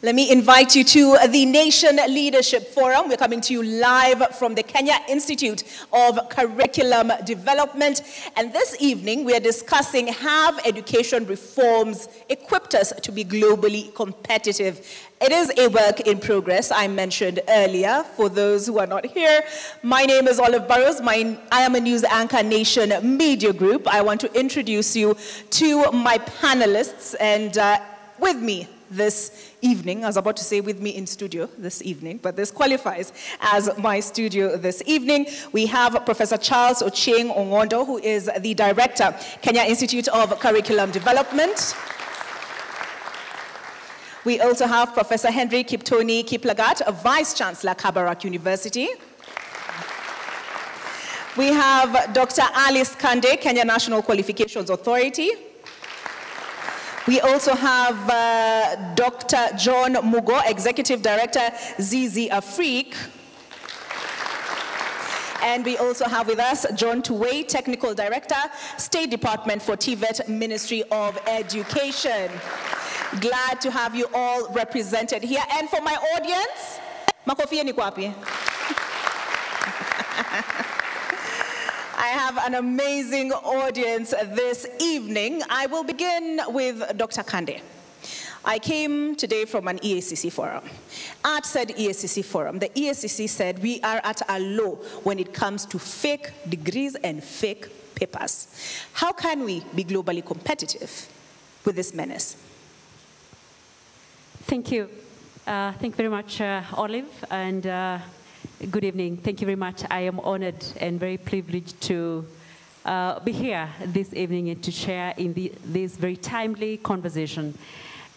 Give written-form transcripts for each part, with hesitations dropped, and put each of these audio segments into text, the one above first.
Let me invite you to the Nation Leadership Forum. We're coming to you live from the Kenya Institute of Curriculum Development. And this evening, we are discussing, have education reforms equipped us to be globally competitive? It is a work in progress, I mentioned earlier. For those who are not here, my name is Olive Burrows. I am a news anchor, Nation Media Group. I want to introduce you to my panelists, and with me this evening, I was about to say with me in studio this evening, but this qualifies as my studio this evening. We have Professor Charles Ochieng Ongondo, who is the Director, Kenya Institute of Curriculum Development. We also have Professor Henry Kiptoni Kiplagat, a Vice Chancellor, Kabarak University. We have Dr. Alice Kande, Kenya National Qualifications Authority. We also have Dr. John Mugo, Executive Director, ZZ Afrique. And we also have with us John Tuwei, Technical Director, State Department for TVET, Ministry of Education. Glad to have you all represented here. And for my audience, makofi ni kwapi? I have an amazing audience this evening. I will begin with Dr. Kande. I came today from an EACC forum. At said EACC forum, the EACC said we are at a low when it comes to fake degrees and fake papers. How can we be globally competitive with this menace? Thank you. Thank you very much, Olive, and good evening. Thank you very much. I am honored and very privileged to be here this evening and to share in this very timely conversation,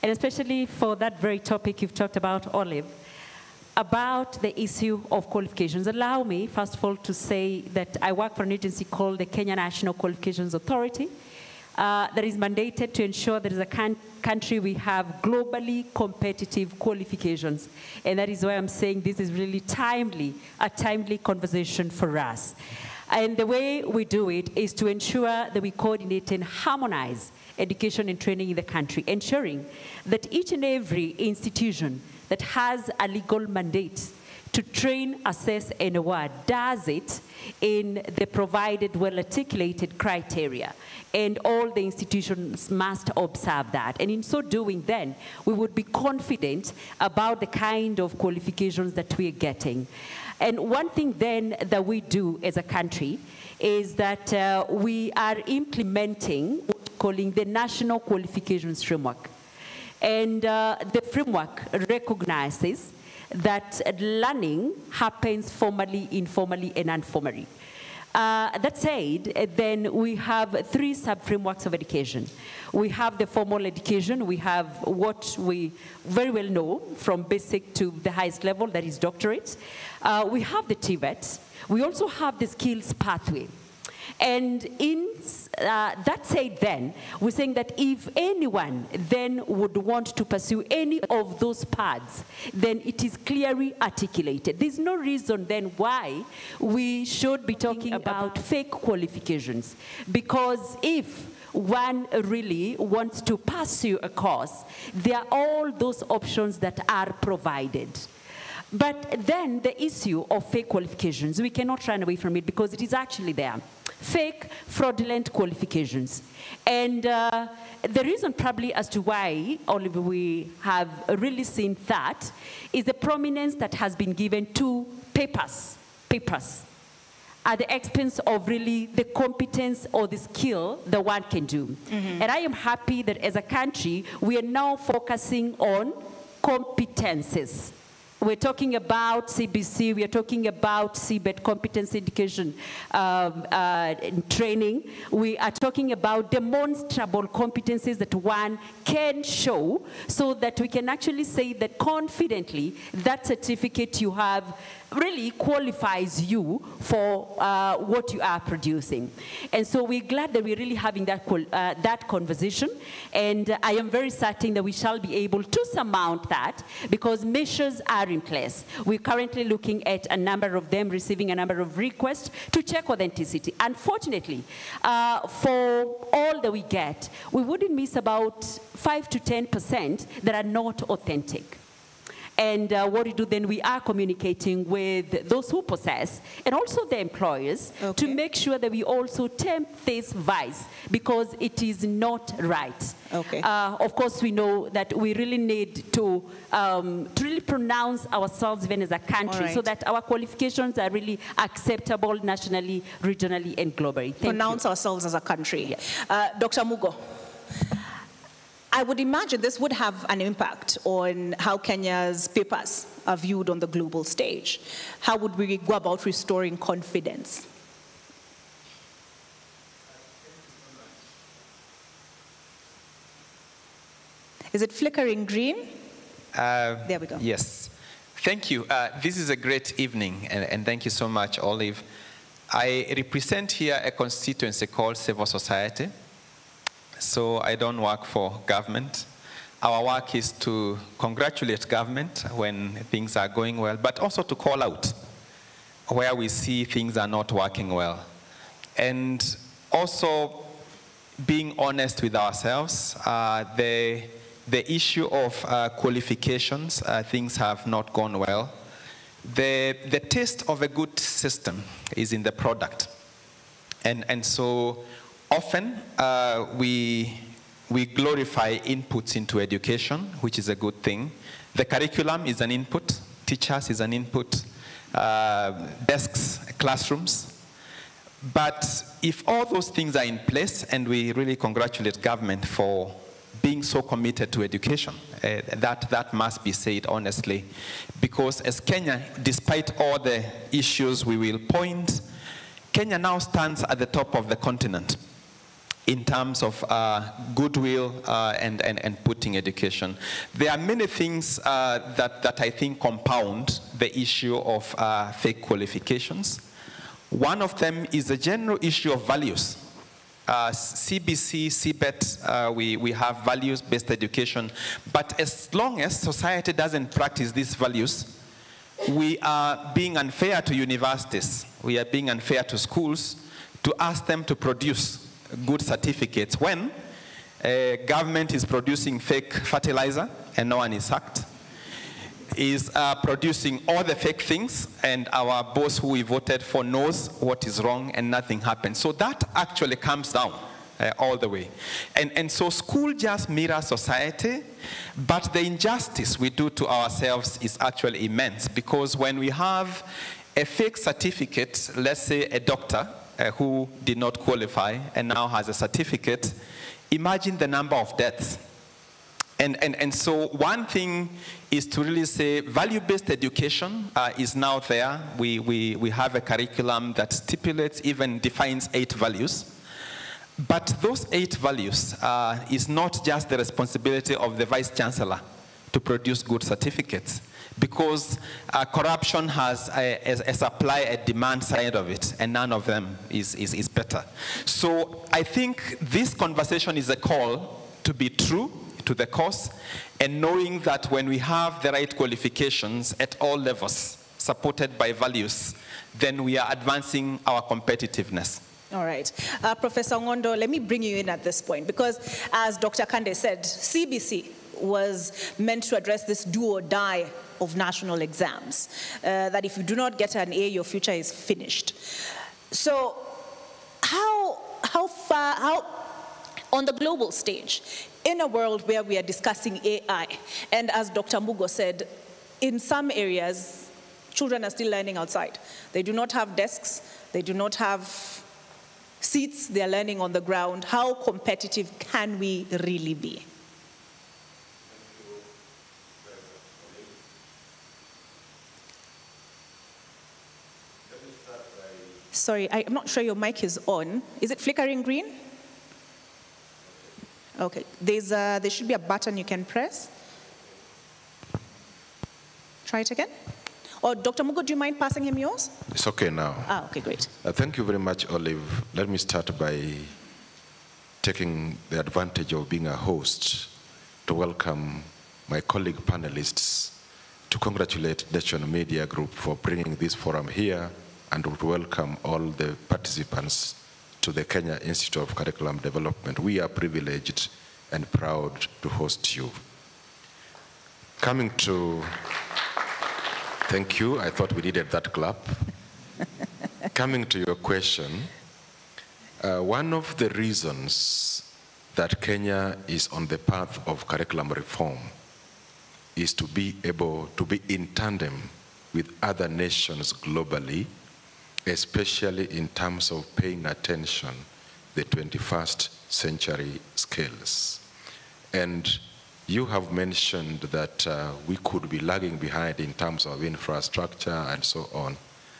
and especially for that very topic you've talked about, Olive, about the issue of qualifications. Allow me, first of all, to say that I work for an agency called the Kenya National Qualifications Authority that is mandated to ensure that as a country we have globally competitive qualifications. And that is why I'm saying this is really a timely conversation for us. And the way we do it is to ensure that we coordinate and harmonize education and training in the country, ensuring that each and every institution that has a legal mandate to train, assess, and award does it in the provided, well-articulated criteria. And all the institutions must observe that. And in so doing, then, we would be confident about the kind of qualifications that we are getting. And one thing, then, that we do as a country is that we are implementing what we're calling the National Qualifications Framework. And the framework recognizes that learning happens formally, informally, and informally. That said, then we have three sub-frameworks of education. We have the formal education. We have what we very well know from basic to the highest level, that is doctorate. We have the TVET. We also have the skills pathway. And in that said, then, we're saying that if anyone then would want to pursue any of those paths, then it is clearly articulated. There's no reason then why we should be talking about fake qualifications. Because if one really wants to pursue a course, there are all those options that are provided. But then the issue of fake qualifications, we cannot run away from it because it is actually there. Fake, fraudulent qualifications. And the reason probably as to why, Oliver, we have really seen that is the prominence that has been given to papers at the expense of really the competence or the skill that one can do. Mm-hmm. And I am happy that as a country, we are now focusing on competences. We're talking about CBC, we are talking about CBET, competence education training. We are talking about demonstrable competencies that one can show so that we can actually say that confidently that certificate you have really qualifies you for what you are producing. And so we're glad that we're really having that conversation. And I am very certain that we shall be able to surmount that because measures are in place. We're currently looking at a number of them, receiving a number of requests to check authenticity. Unfortunately, for all that we get, we wouldn't miss about 5 to 10% that are not authentic. And what we do then, we are communicating with those who possess and also the employers to make sure that we also tempt this vice, because it is not right. Of course, we know that we really need to really pronounce ourselves even as a country so that our qualifications are really acceptable nationally, regionally, and globally. Pronounce ourselves as a country. Yes. Dr. Mugo, I would imagine this would have an impact on how Kenya's papers are viewed on the global stage. How would we go about restoring confidence? Is it flickering green? There we go. Yes. Thank you. This is a great evening, and thank you so much, Olive. I represent here a constituency called civil society. So I don't work for government. Our work is to congratulate government when things are going well, but also to call out where we see things are not working well. And also being honest with ourselves. The issue of qualifications, things have not gone well. The taste of a good system is in the product. And so often we glorify inputs into education, which is a good thing. The curriculum is an input, teachers is an input, desks, classrooms. But if all those things are in place, and we really congratulate government for being so committed to education, that must be said honestly. Because as Kenya, despite all the issues we will point, Kenya now stands at the top of the continent in terms of goodwill and putting education. There are many things that I think compound the issue of fake qualifications. One of them is the general issue of values. CBC, CBET, we have values-based education, but as long as society doesn't practice these values, we are being unfair to universities, we are being unfair to schools to ask them to produce good certificates when government is producing fake fertilizer and no one is sacked, is producing all the fake things, and our boss who we voted for knows what is wrong and nothing happens. So that actually comes down all the way. And so school just mirrors society, but the injustice we do to ourselves is actually immense, because when we have a fake certificate, let's say a doctor who did not qualify and now has a certificate, imagine the number of deaths. And so one thing is to really say value-based education is now there. We have a curriculum that stipulates, even defines 8 values. But those 8 values is not just the responsibility of the Vice Chancellor to produce good certificates, because corruption has a supply and demand side of it, and none of them is better. So I think this conversation is a call to be true to the cause, and knowing that when we have the right qualifications at all levels, supported by values, then we are advancing our competitiveness. All right. Professor Ngondo, let me bring you in at this point, because as Dr. Kande said, CBC was meant to address this do or die of national exams, that if you do not get an A, your future is finished. So how on the global stage, in a world where we are discussing AI, and as Dr. Mugo said, in some areas, children are still learning outside. They do not have desks, they do not have seats, they are learning on the ground. How competitive can we really be? Sorry, I'm not sure your mic is on. Is it flickering green? Okay, there should be a button you can press. Try it again. Or Dr. Mugo, do you mind passing him yours? It's okay now. Ah, okay, great. Thank you very much, Olive. Let me start by taking the advantage of being a host to welcome my colleague panelists, to congratulate Nation Media Group for bringing this forum here, and to welcome all the participants to the Kenya Institute of Curriculum Development. We are privileged and proud to host you. Coming to Thank you. I thought we needed that clap. Coming to your question, one of the reasons that Kenya is on the path of curriculum reform is to be able to be in tandem with other nations globally, especially in terms of paying attention the 21st century skills. And you have mentioned that we could be lagging behind in terms of infrastructure and so on.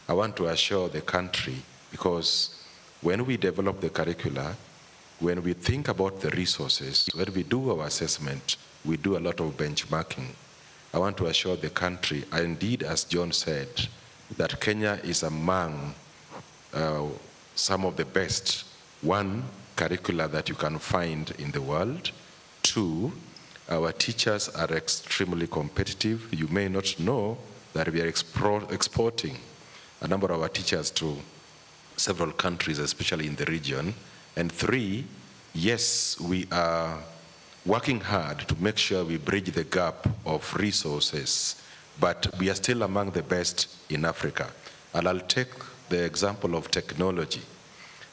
I want to assure the country, because when we develop the curricula, when we think about the resources, when we do our assessment, we do a lot of benchmarking. I want to assure the country, and indeed, as John said, that Kenya is among some of the best, one, curricula that you can find in the world. Two, our teachers are extremely competitive. You may not know that we are exporting a number of our teachers to several countries, especially in the region. And three, yes, we are working hard to make sure we bridge the gap of resources, but we are still among the best in Africa. And I'll take the example of technology.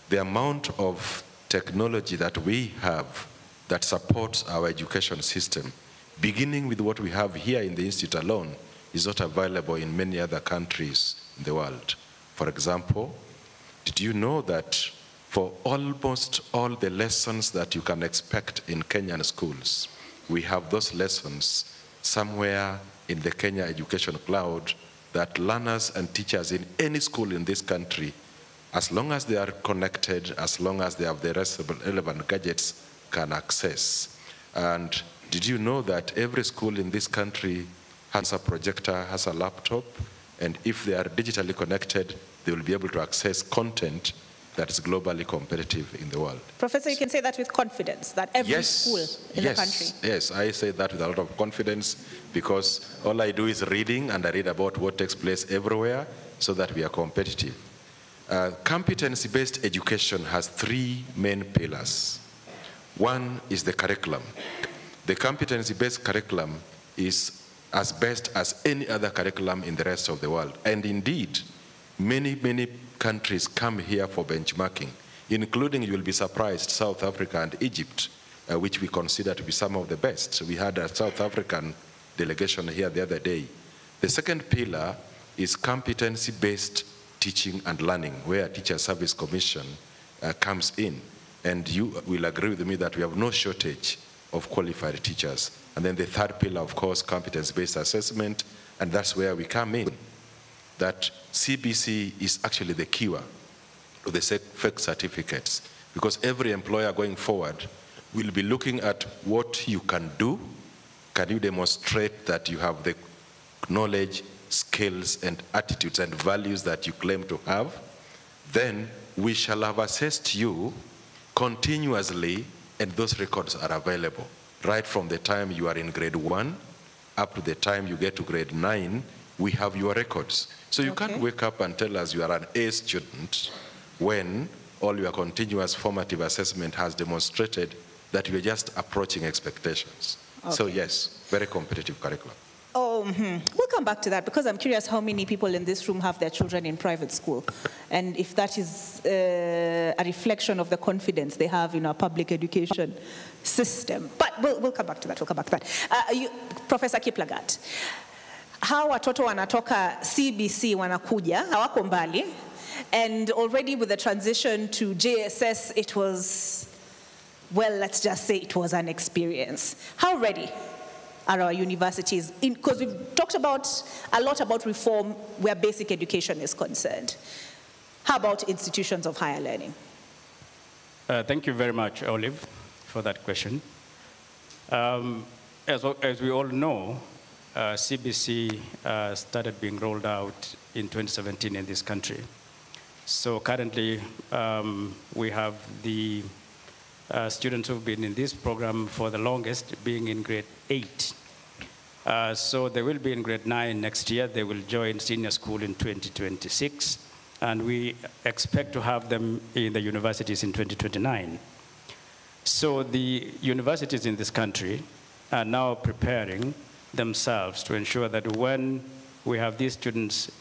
The amount of technology that we have that supports our education system, beginning with what we have here in the Institute alone, is not available in many other countries in the world. For example, did you know that for almost all the lessons that you can expect in Kenyan schools, we have those lessons somewhere in the Kenya Education Cloud that learners and teachers in any school in this country, as long as they are connected, as long as they have the relevant gadgets, can access. And did you know that every school in this country has a projector, has a laptop, and if they are digitally connected, they will be able to access content that is globally competitive in the world. Professor, you can say that with confidence, that every school in the country. Yes, I say that with a lot of confidence, because all I do is reading, and I read about what takes place everywhere so that we are competitive. Competency-based education has three main pillars. One is the curriculum. The competency-based curriculum is as best as any other curriculum in the rest of the world. And indeed, many countries come here for benchmarking, including, you will be surprised, South Africa and Egypt, which we consider to be some of the best. We had a South African delegation here the other day. The second pillar is competency-based teaching and learning, where Teacher Service Commission comes in. And you will agree with me that we have no shortage of qualified teachers. And then the third pillar, of course, competence-based assessment, and that's where we come in. That CBC is actually the keyword to the fake certificates, because every employer going forward will be looking at what you can do. Can you demonstrate that you have the knowledge, skills, and attitudes and values that you claim to have? Then we shall have assessed you continuously, and those records are available right from the time you are in grade 1 up to the time you get to grade 9. We have your records. So you can't wake up and tell us you are an A student when all your continuous formative assessment has demonstrated that you are just approaching expectations. So yes, very competitive curriculum. We'll come back to that, because I'm curious how many people in this room have their children in private school, and if that is a reflection of the confidence they have in our public education system. But we'll come back to that. We'll come back to that. Professor Kiplagat, how watoto wanatoka CBC wanakuja, hawako mbali, and already with the transition to JSS, it was, well, let's just say it was an experience. How ready are our universities? Because we've talked a lot about reform where basic education is concerned. How about institutions of higher learning? Thank you very much, Olive, for that question. As we all know, CBC started being rolled out in 2017 in this country. So currently, we have the students who've been in this program for the longest being in grade 8. So they will be in grade 9 next year. They will join senior school in 2026. And we expect to have them in the universities in 2029. So the universities in this country are now preparing themselves to ensure that when we have these students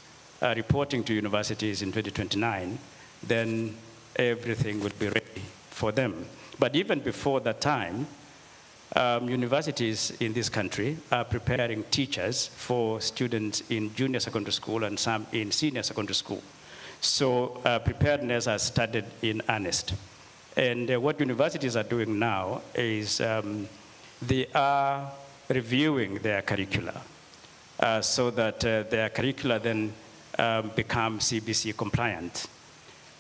reporting to universities in 2029, then everything will be ready for them. But even before that time, universities in this country are preparing teachers for students in junior secondary school and some in senior secondary school. So preparedness has started in earnest. And what universities are doing now is they are reviewing their curricula so that their curricula then become CBC compliant.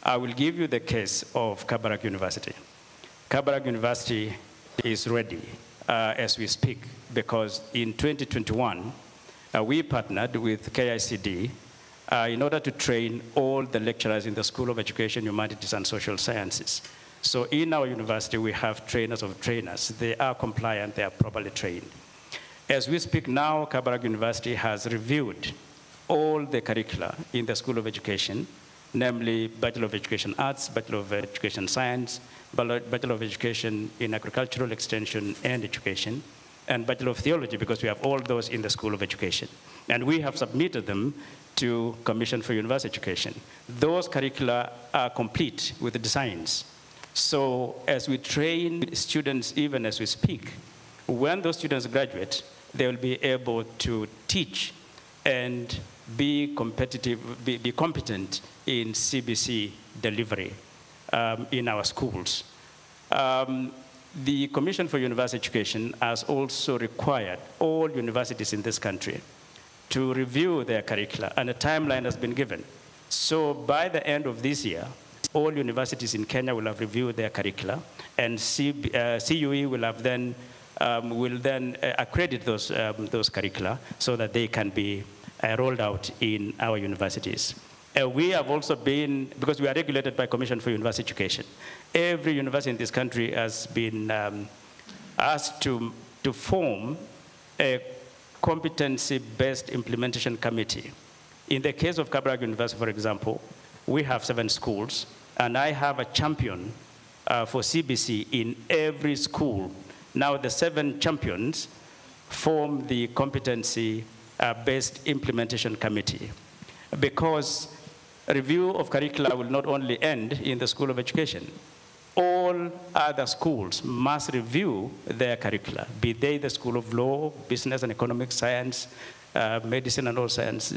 I will give you the case of Kabarak University. Kabarak University is ready as we speak, because in 2021, we partnered with KICD in order to train all the lecturers in the School of Education, Humanities, and Social Sciences. So in our university, we have trainers of trainers. They are compliant, they are properly trained. As we speak now, Kabarak University has reviewed all the curricula in the School of Education, namely Bachelor of Education Arts, Bachelor of Education Science, Bachelor of Education in Agricultural Extension and Education, and Bachelor of Theology, because we have all those in the School of Education. And we have submitted them to Commission for University Education. Those curricula are complete with the designs. So as we train students, even as we speak, when those students graduate, they will be able to teach and be competitive, be competent in CBC delivery in our schools. The Commission for University Education has also required all universities in this country to review their curricula, and a timeline has been given. So by the end of this year, all universities in Kenya will have reviewed their curricula, and CUE will have then accredit those curricula so that they can be rolled out in our universities. We have also been, because we are regulated by Commission for University Education, every university in this country has been asked to form a competency-based implementation committee. In the case of Kabarak University, for example, we have 7 schools, and I have a champion for CBC in every school. Now the 7 champions form the competency-based implementation committee, because review of curricula will not only end in the School of Education. All other schools must review their curricula, be they the School of Law, Business and Economic Science, Medicine and all science,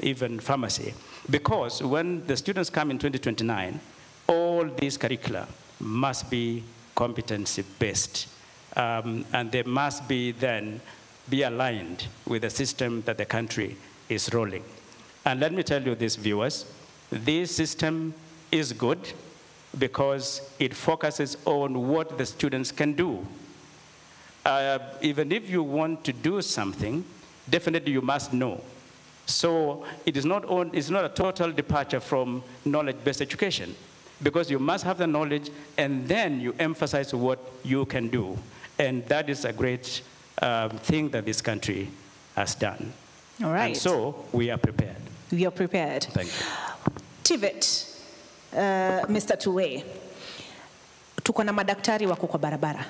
even pharmacy. Because when the students come in 2029, all these curricula must be competency-based, and they must be then be aligned with the system that the country is rolling. And let me tell you this, viewers, this system is good because it focuses on what the students can do. Even if you want to do something, definitely you must know. So it's not a total departure from knowledge-based education, because you must have the knowledge and then you emphasize what you can do. And that is a great thing that this country has done. All right. And so we are prepared. We are prepared. Thank you. TVET, Mr. Tuwe, tuko na madaktari wako kwa barabara.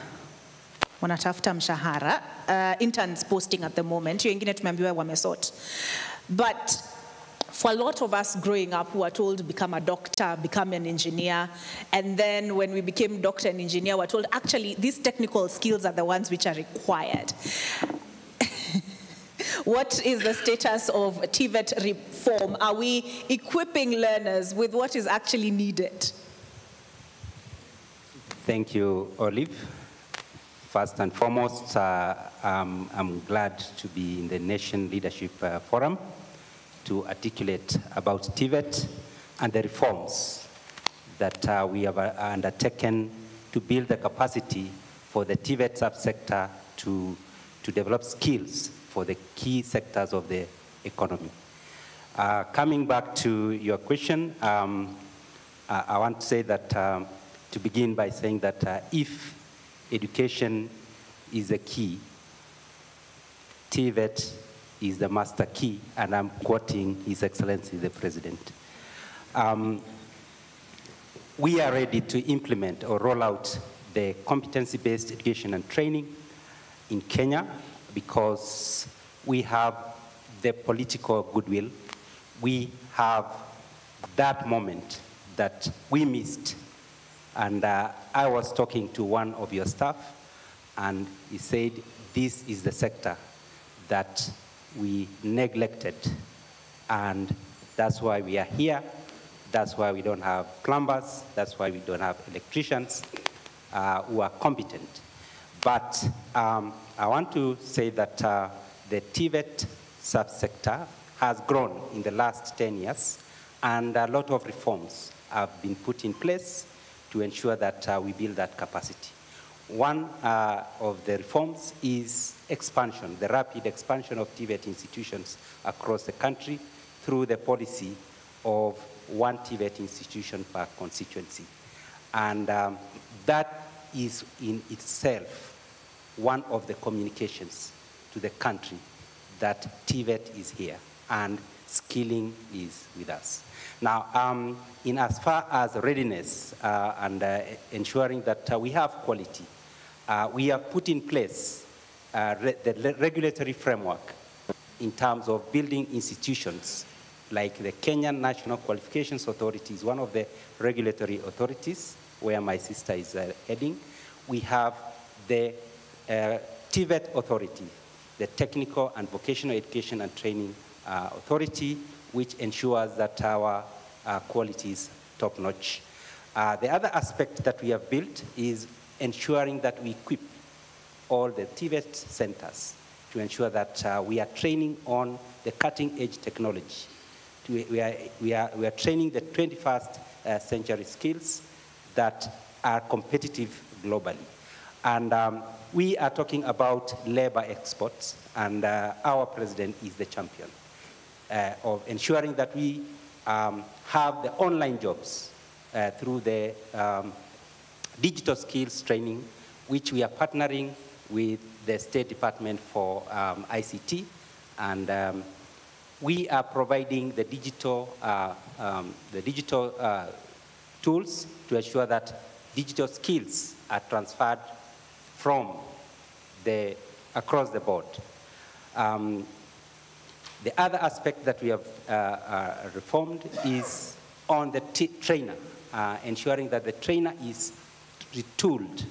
Wanatafuta mshahara, interns posting at the moment, hiyo ingine tumeambiwa wamesort. But for a lot of us growing up who were told to become a doctor, become an engineer, and then when we became doctor and engineer, we're told actually these technical skills are the ones which are required. What is the status of TVET reform? Are we equipping learners with what is actually needed? Thank you, Olive. First and foremost, I'm glad to be in the Nation Leadership Forum to articulate about TVET and the reforms that we have undertaken to build the capacity for the TVET subsector to develop skills for the key sectors of the economy. Coming back to your question, I want to say that, to begin by saying that if education is the key, TVET is the master key, and I'm quoting His Excellency the President. We are ready to implement or roll out the competency-based education and training in Kenya, because we have the political goodwill, we have that moment that we missed. And I was talking to one of your staff, and he said, this is the sector that we neglected, and that's why we are here. That's why we don't have plumbers. That's why we don't have electricians who are competent. But I want to say that the TVET subsector has grown in the last 10 years, and a lot of reforms have been put in place to ensure that we build that capacity. One of the reforms is expansion, the rapid expansion of TVET institutions across the country through the policy of one TVET institution per constituency. And that is in itself one of the communications to the country that TVET is here and skilling is with us. Now, in as far as readiness and ensuring that we have quality, we have put in place the regulatory framework in terms of building institutions like the Kenyan National Qualifications Authority is one of the regulatory authorities where my sister is heading. We have the TVET Authority, the Technical and Vocational Education and Training Authority, which ensures that our quality is top-notch. The other aspect that we have built is ensuring that we equip all the TVET centers to ensure that we are training on the cutting-edge technology. We are training the 21st century skills that are competitive globally. And we are talking about labor exports, and our president is the champion of ensuring that we have the online jobs through the digital skills training, which we are partnering with the State Department for ICT, and we are providing the digital tools to ensure that digital skills are transferred from across the board. The other aspect that we have reformed is on the trainer, ensuring that the trainer is retooled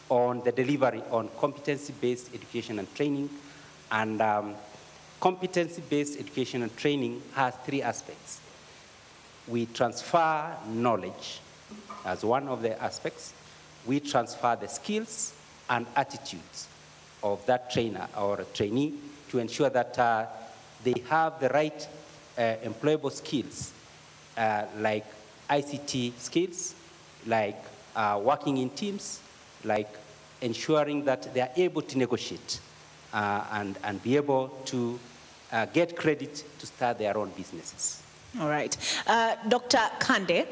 on the delivery on competency-based education and training. And competency-based education and training has three aspects. We transfer knowledge as one of the aspects. We transfer the skills and attitudes of that trainer or trainee to ensure that they have the right employable skills, like ICT skills, like working in teams, like ensuring that they are able to negotiate and be able to get credit to start their own businesses. All right. Dr. Kande,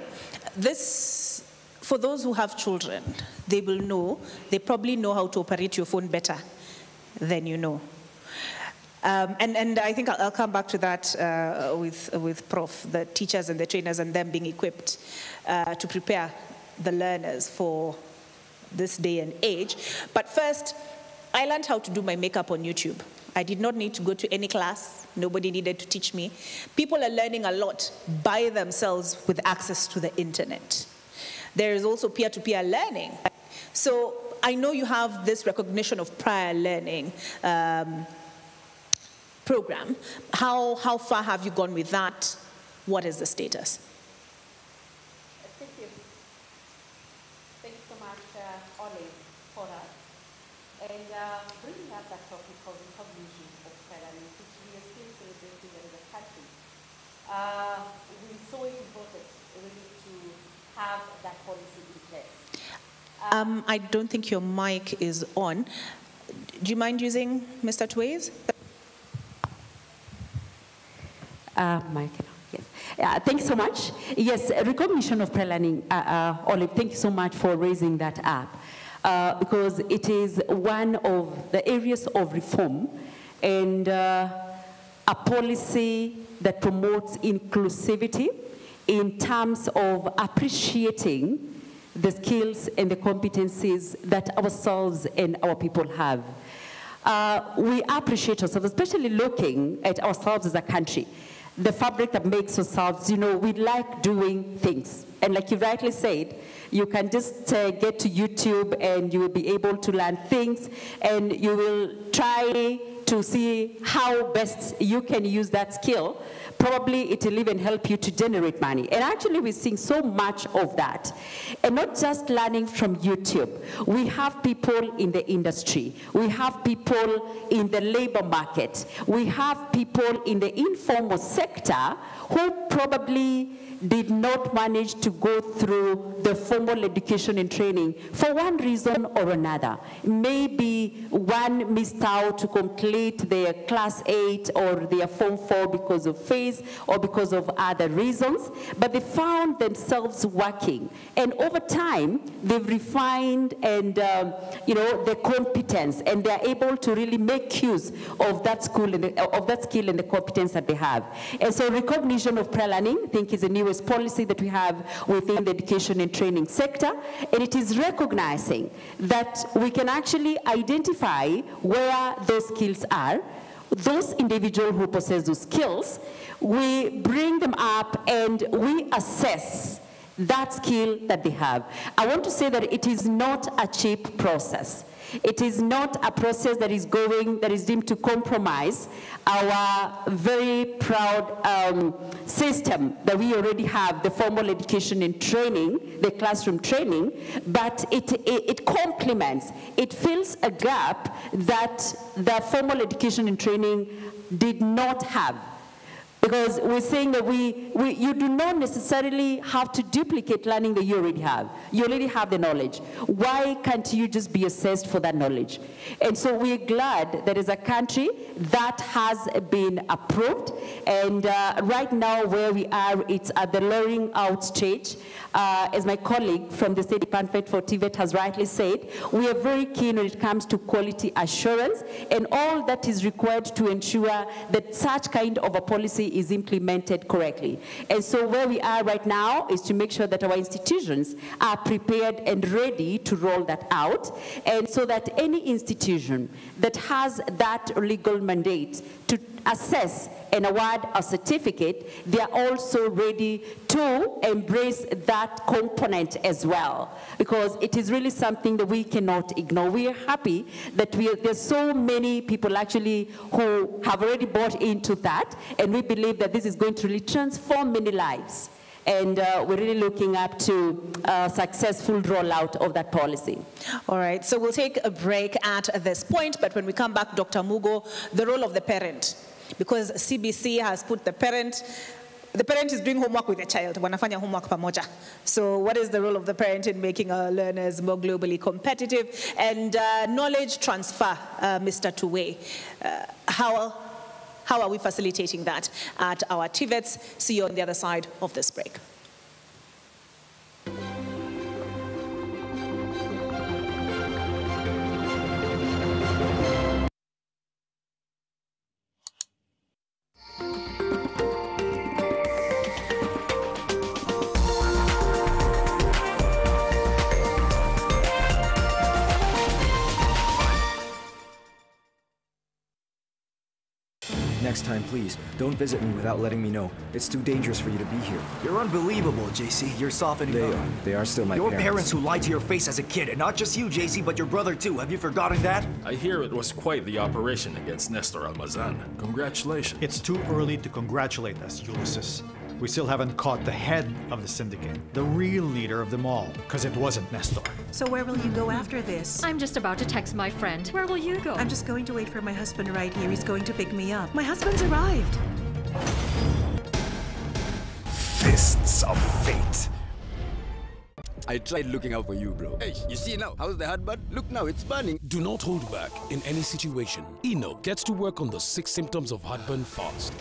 this, for those who have children, they will know, they probably know how to operate your phone better than you know. And I think I'll come back to that with Prof, the teachers and the trainers and them being equipped to prepare the learners for this day and age. But first, I learned how to do my makeup on YouTube. I did not need to go to any class. Nobody needed to teach me. People are learning a lot by themselves with access to the internet. There is also peer-to-peer learning. So I know you have this recognition of prior learning program. How far have you gone with that? What is the status? Thank you. Thank you so much, Olive, for that. And bringing up that topic of recognition of learning, which we are still celebrating in the country, we saw it important really to have that policy in place. I don't think your mic is on. Do you mind using Mr. Tways? Mic, yes. Thank you so much. Yes, recognition of pre-learning. Olive, thank you so much for raising that up. Because it is one of the areas of reform and a policy that promotes inclusivity in terms of appreciating the skills and the competencies that ourselves and our people have. we appreciate ourselves, especially looking at ourselves as a country. The fabric that makes ourselves, you know, we like doing things. And like you rightly said, you can just get to YouTube and you will be able to learn things, and you will try to see how best you can use that skill. Probably it will even help you to generate money. And actually we're seeing so much of that. And not just learning from YouTube. We have people in the industry. We have people in the labor market. We have people in the informal sector who probably did not manage to go through the formal education and training for one reason or another. Maybe one missed out to complete their class 8 or their form 4 because of fees or because of other reasons, but they found themselves working. And over time, they've refined and you know, their competence, and they're able to really make use of that skill and the competence that they have. And so recognition of prior learning, I think, is a newest policy that we have within the education and training sector, and it is recognizing that we can actually identify where those skills are. Those individuals who possess those skills, we bring them up and we assess that skill that they have. I want to say that it is not a cheap process. It is not a process that is deemed to compromise our very proud system that we already have, the formal education and training, the classroom training, but it complements, it fills a gap that the formal education and training did not have. Because we're saying that you do not necessarily have to duplicate learning that you already have. You already have the knowledge. Why can't you just be assessed for that knowledge? And so we're glad that as a country that has been approved. And right now where we are, it's at the rolling out stage. As my colleague from the State Department for TVET has rightly said, we are very keen when it comes to quality assurance and all that is required to ensure that such kind of a policy is implemented correctly. And so where we are right now is to make sure that our institutions are prepared and ready to roll that out, and so that any institution that has that legal mandate to assess and award a certificate, they are also ready to embrace that component as well, because it is really something that we cannot ignore. We are happy that there's so many people actually who have already bought into that, and we believe that this is going to really transform many lives. And we're really looking up to a successful rollout of that policy. All right, so we'll take a break at this point, but when we come back, Dr. Mugo, the role of the parent, because CBC has put the parent is doing homework with the child, wanafanya homework pamoja. So what is the role of the parent in making our learners more globally competitive? And knowledge transfer, Mr. Tuwe, how are we facilitating that at our TVETs? See you on the other side of this break. Next time, please, don't visit me without letting me know. It's too dangerous for you to be here. You're unbelievable, JC. You're softening up. They are still my Your parents. parents who lied to your face as a kid, and not just you, JC, but your brother too. Have you forgotten that? I hear it was quite the operation against Nestor Almazan. Congratulations. It's too early to congratulate us, Ulysses. We still haven't caught the head of the syndicate, the real leader of them all, because it wasn't Nestor. So where will you go after this? I'm just about to text my friend. Where will you go? I'm just going to wait for my husband right here. He's going to pick me up. My husband's arrived. Fists of fate. I tried looking out for you, bro. Hey, you see now? How's the hot bud? Look now, it's burning. Do not hold back in any situation. Eno gets to work on the 6 symptoms of heartburn fast.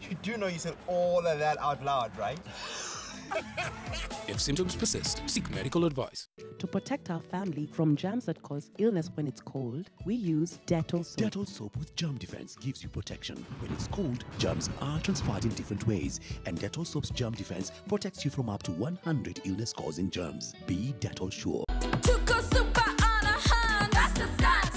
You do know you said all of that out loud, right? If symptoms persist, seek medical advice. To protect our family from germs that cause illness when it's cold, we use Dettol soap. Dettol soap with germ defense gives you protection. When it's cold, germs are transferred in different ways, and Dettol soap's germ defense protects you from up to 100 illness-causing germs. Be Dettol sure. To go super on a hand, that's the stance.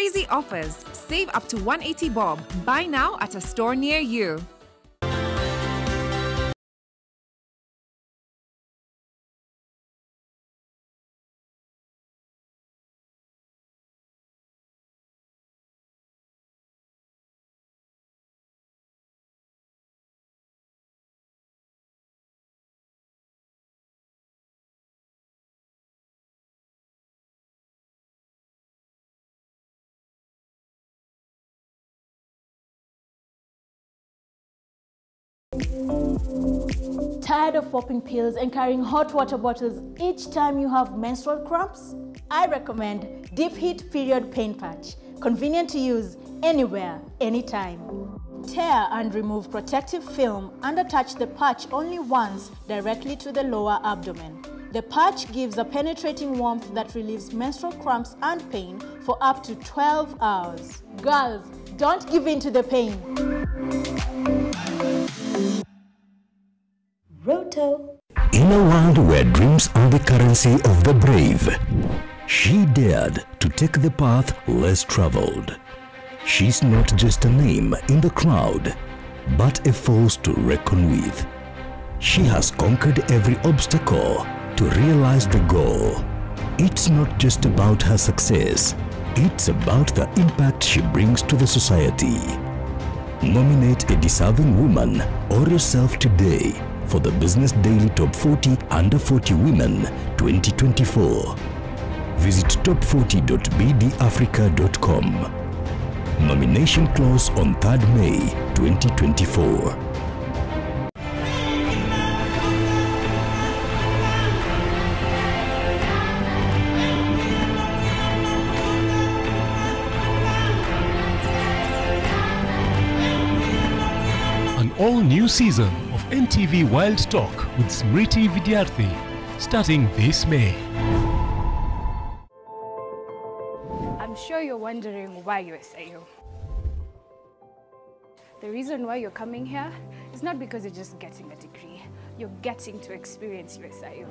crazy offers. Save up to 180 bob. Buy now at a store near you. Tired of popping pills and carrying hot water bottles each time you have menstrual cramps? I recommend Deep Heat Period Pain Patch. Convenient to use anywhere, anytime. Tear and remove protective film and attach the patch only once directly to the lower abdomen. The patch gives a penetrating warmth that relieves menstrual cramps and pain for up to 12 hours. Girls, don't give in to the pain. Roto. In a world where dreams are the currency of the brave, she dared to take the path less traveled. She's not just a name in the crowd, but a force to reckon with. She has conquered every obstacle to realize the goal. It's not just about her success, it's about the impact she brings to the society. Nominate a deserving woman or yourself today for the Business Daily Top 40 Under 40 Women 2024. Visit top40.bdafrica.com. Nomination close on 3rd May 2024. An all-new season of NTV Wild Talk with Smriti Vidyarthi, starting this May. I'm sure you're wondering why USIU. The reason why you're coming here is not because you're just getting a degree. You're getting to experience USIU.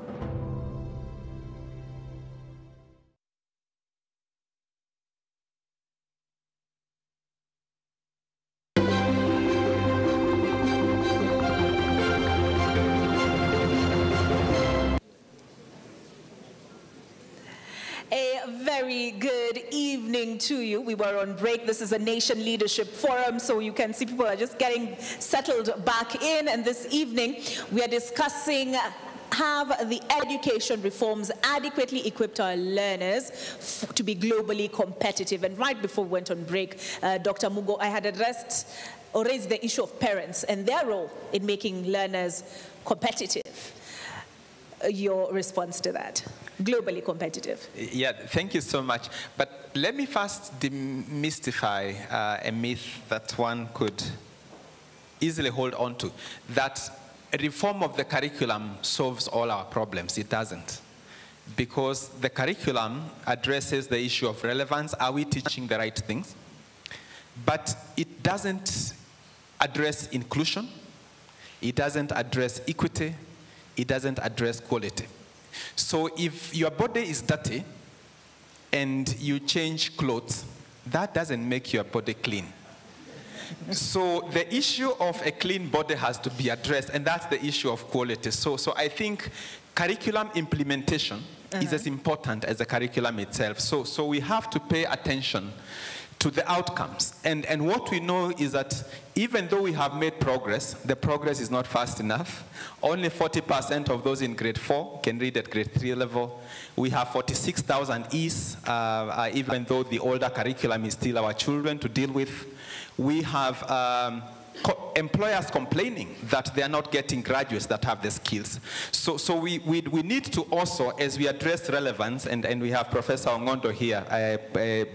Very good evening to you. We were on break. This is a Nation Leadership Forum, so you can see people are just getting settled back in. And this evening, we are discussing have the education reforms adequately equipped our learners to be globally competitive. And right before we went on break, Dr. Mugo, I had addressed or raised the issue of parents and their role in making learners competitive. Your response to that? Globally competitive. Yeah, thank you so much. But let me first demystify a myth that one could easily hold on to, that a reform of the curriculum solves all our problems. It doesn't. Because the curriculum addresses the issue of relevance. Are we teaching the right things? But it doesn't address inclusion. It doesn't address equity. It doesn't address quality. So if your body is dirty and you change clothes, that doesn't make your body clean. So the issue of a clean body has to be addressed, and that's the issue of quality. So I think curriculum implementation is as important as the curriculum itself. So we have to pay attention to the outcomes. And what we know is that even though we have made progress, the progress is not fast enough. Only 40% of those in grade 4 can read at grade 3 level. We have 46,000 E's, even though the older curriculum is still our children to deal with. We have employers complaining that they are not getting graduates that have the skills. So we need to also, as we address relevance, and we have Professor Ongondo here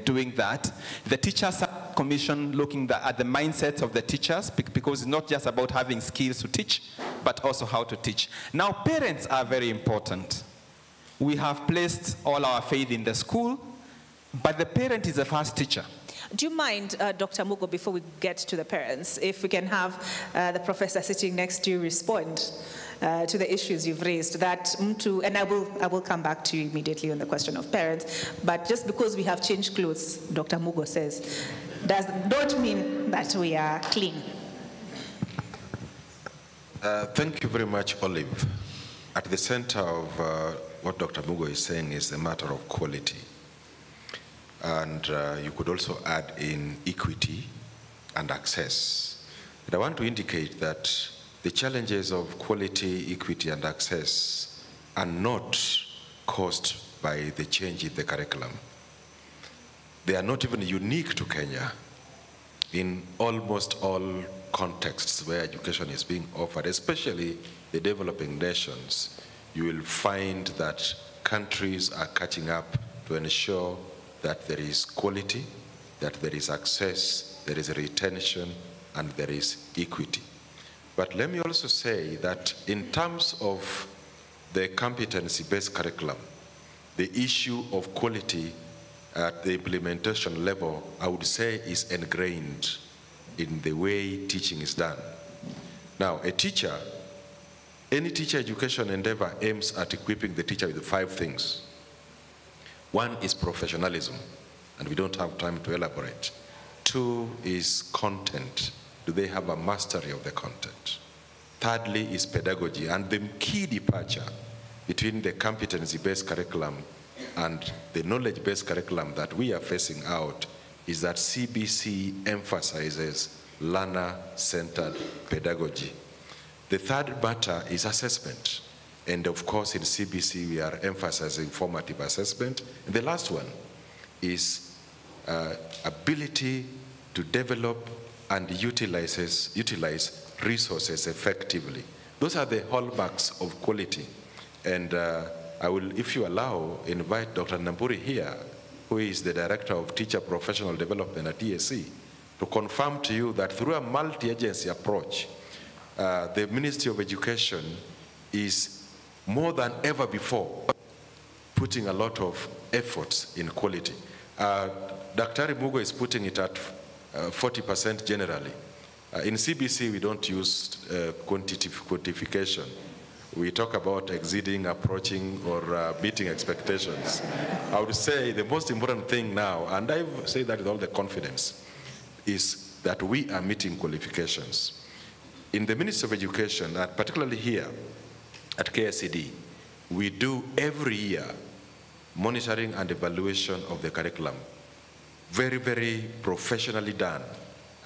doing that, the Teachers Commission looking at the mindsets of the teachers, because it's not just about having skills to teach, but also how to teach. Now, parents are very important. We have placed all our faith in the school, but the parent is the first teacher. Do you mind, Dr. Mugo, before we get to the parents, if we can have the professor sitting next to you respond to the issues you've raised? That and I will come back to you immediately on the question of parents. But just because we have changed clothes, Dr. Mugo says, don't mean that we are clean. Thank you very much, Olive. At the center of what Dr. Mugo is saying is a matter of quality. And you could also add in equity and access. And I want to indicate that the challenges of quality, equity, and access are not caused by the change in the curriculum. They are not even unique to Kenya. In almost all contexts where education is being offered, especially the developing nations, you will find that countries are catching up to ensure that there is quality, that there is access, there is retention, and there is equity. But let me also say that in terms of the competency-based curriculum, the issue of quality at the implementation level, I would say, is ingrained in the way teaching is done. Now, a teacher, any teacher education endeavor aims at equipping the teacher with 5 things. One is professionalism, and we don't have time to elaborate. 2 is content. Do they have a mastery of the content? Thirdly is pedagogy, and the key departure between the competency-based curriculum and the knowledge-based curriculum that we are facing out is that CBC emphasizes learner-centered pedagogy. The third matter is assessment. And of course, in CBC, we are emphasizing formative assessment. And the last one is ability to develop and utilize resources effectively. Those are the hallmarks of quality. And I will, if you allow, invite Dr. Namburi here, who is the Director of Teacher Professional Development at ESC, to confirm to you that through a multi-agency approach, the Ministry of Education is more than ever before putting a lot of efforts in quality. Dr. Mugo is putting it at 40% generally. In CBC, we don't use quantification. We talk about exceeding, approaching, or meeting expectations. I would say the most important thing now, and I say that with all the confidence, is that we are meeting qualifications. In the Ministry of Education, and particularly here at KSCD, we do every year monitoring and evaluation of the curriculum. Very, very professionally done.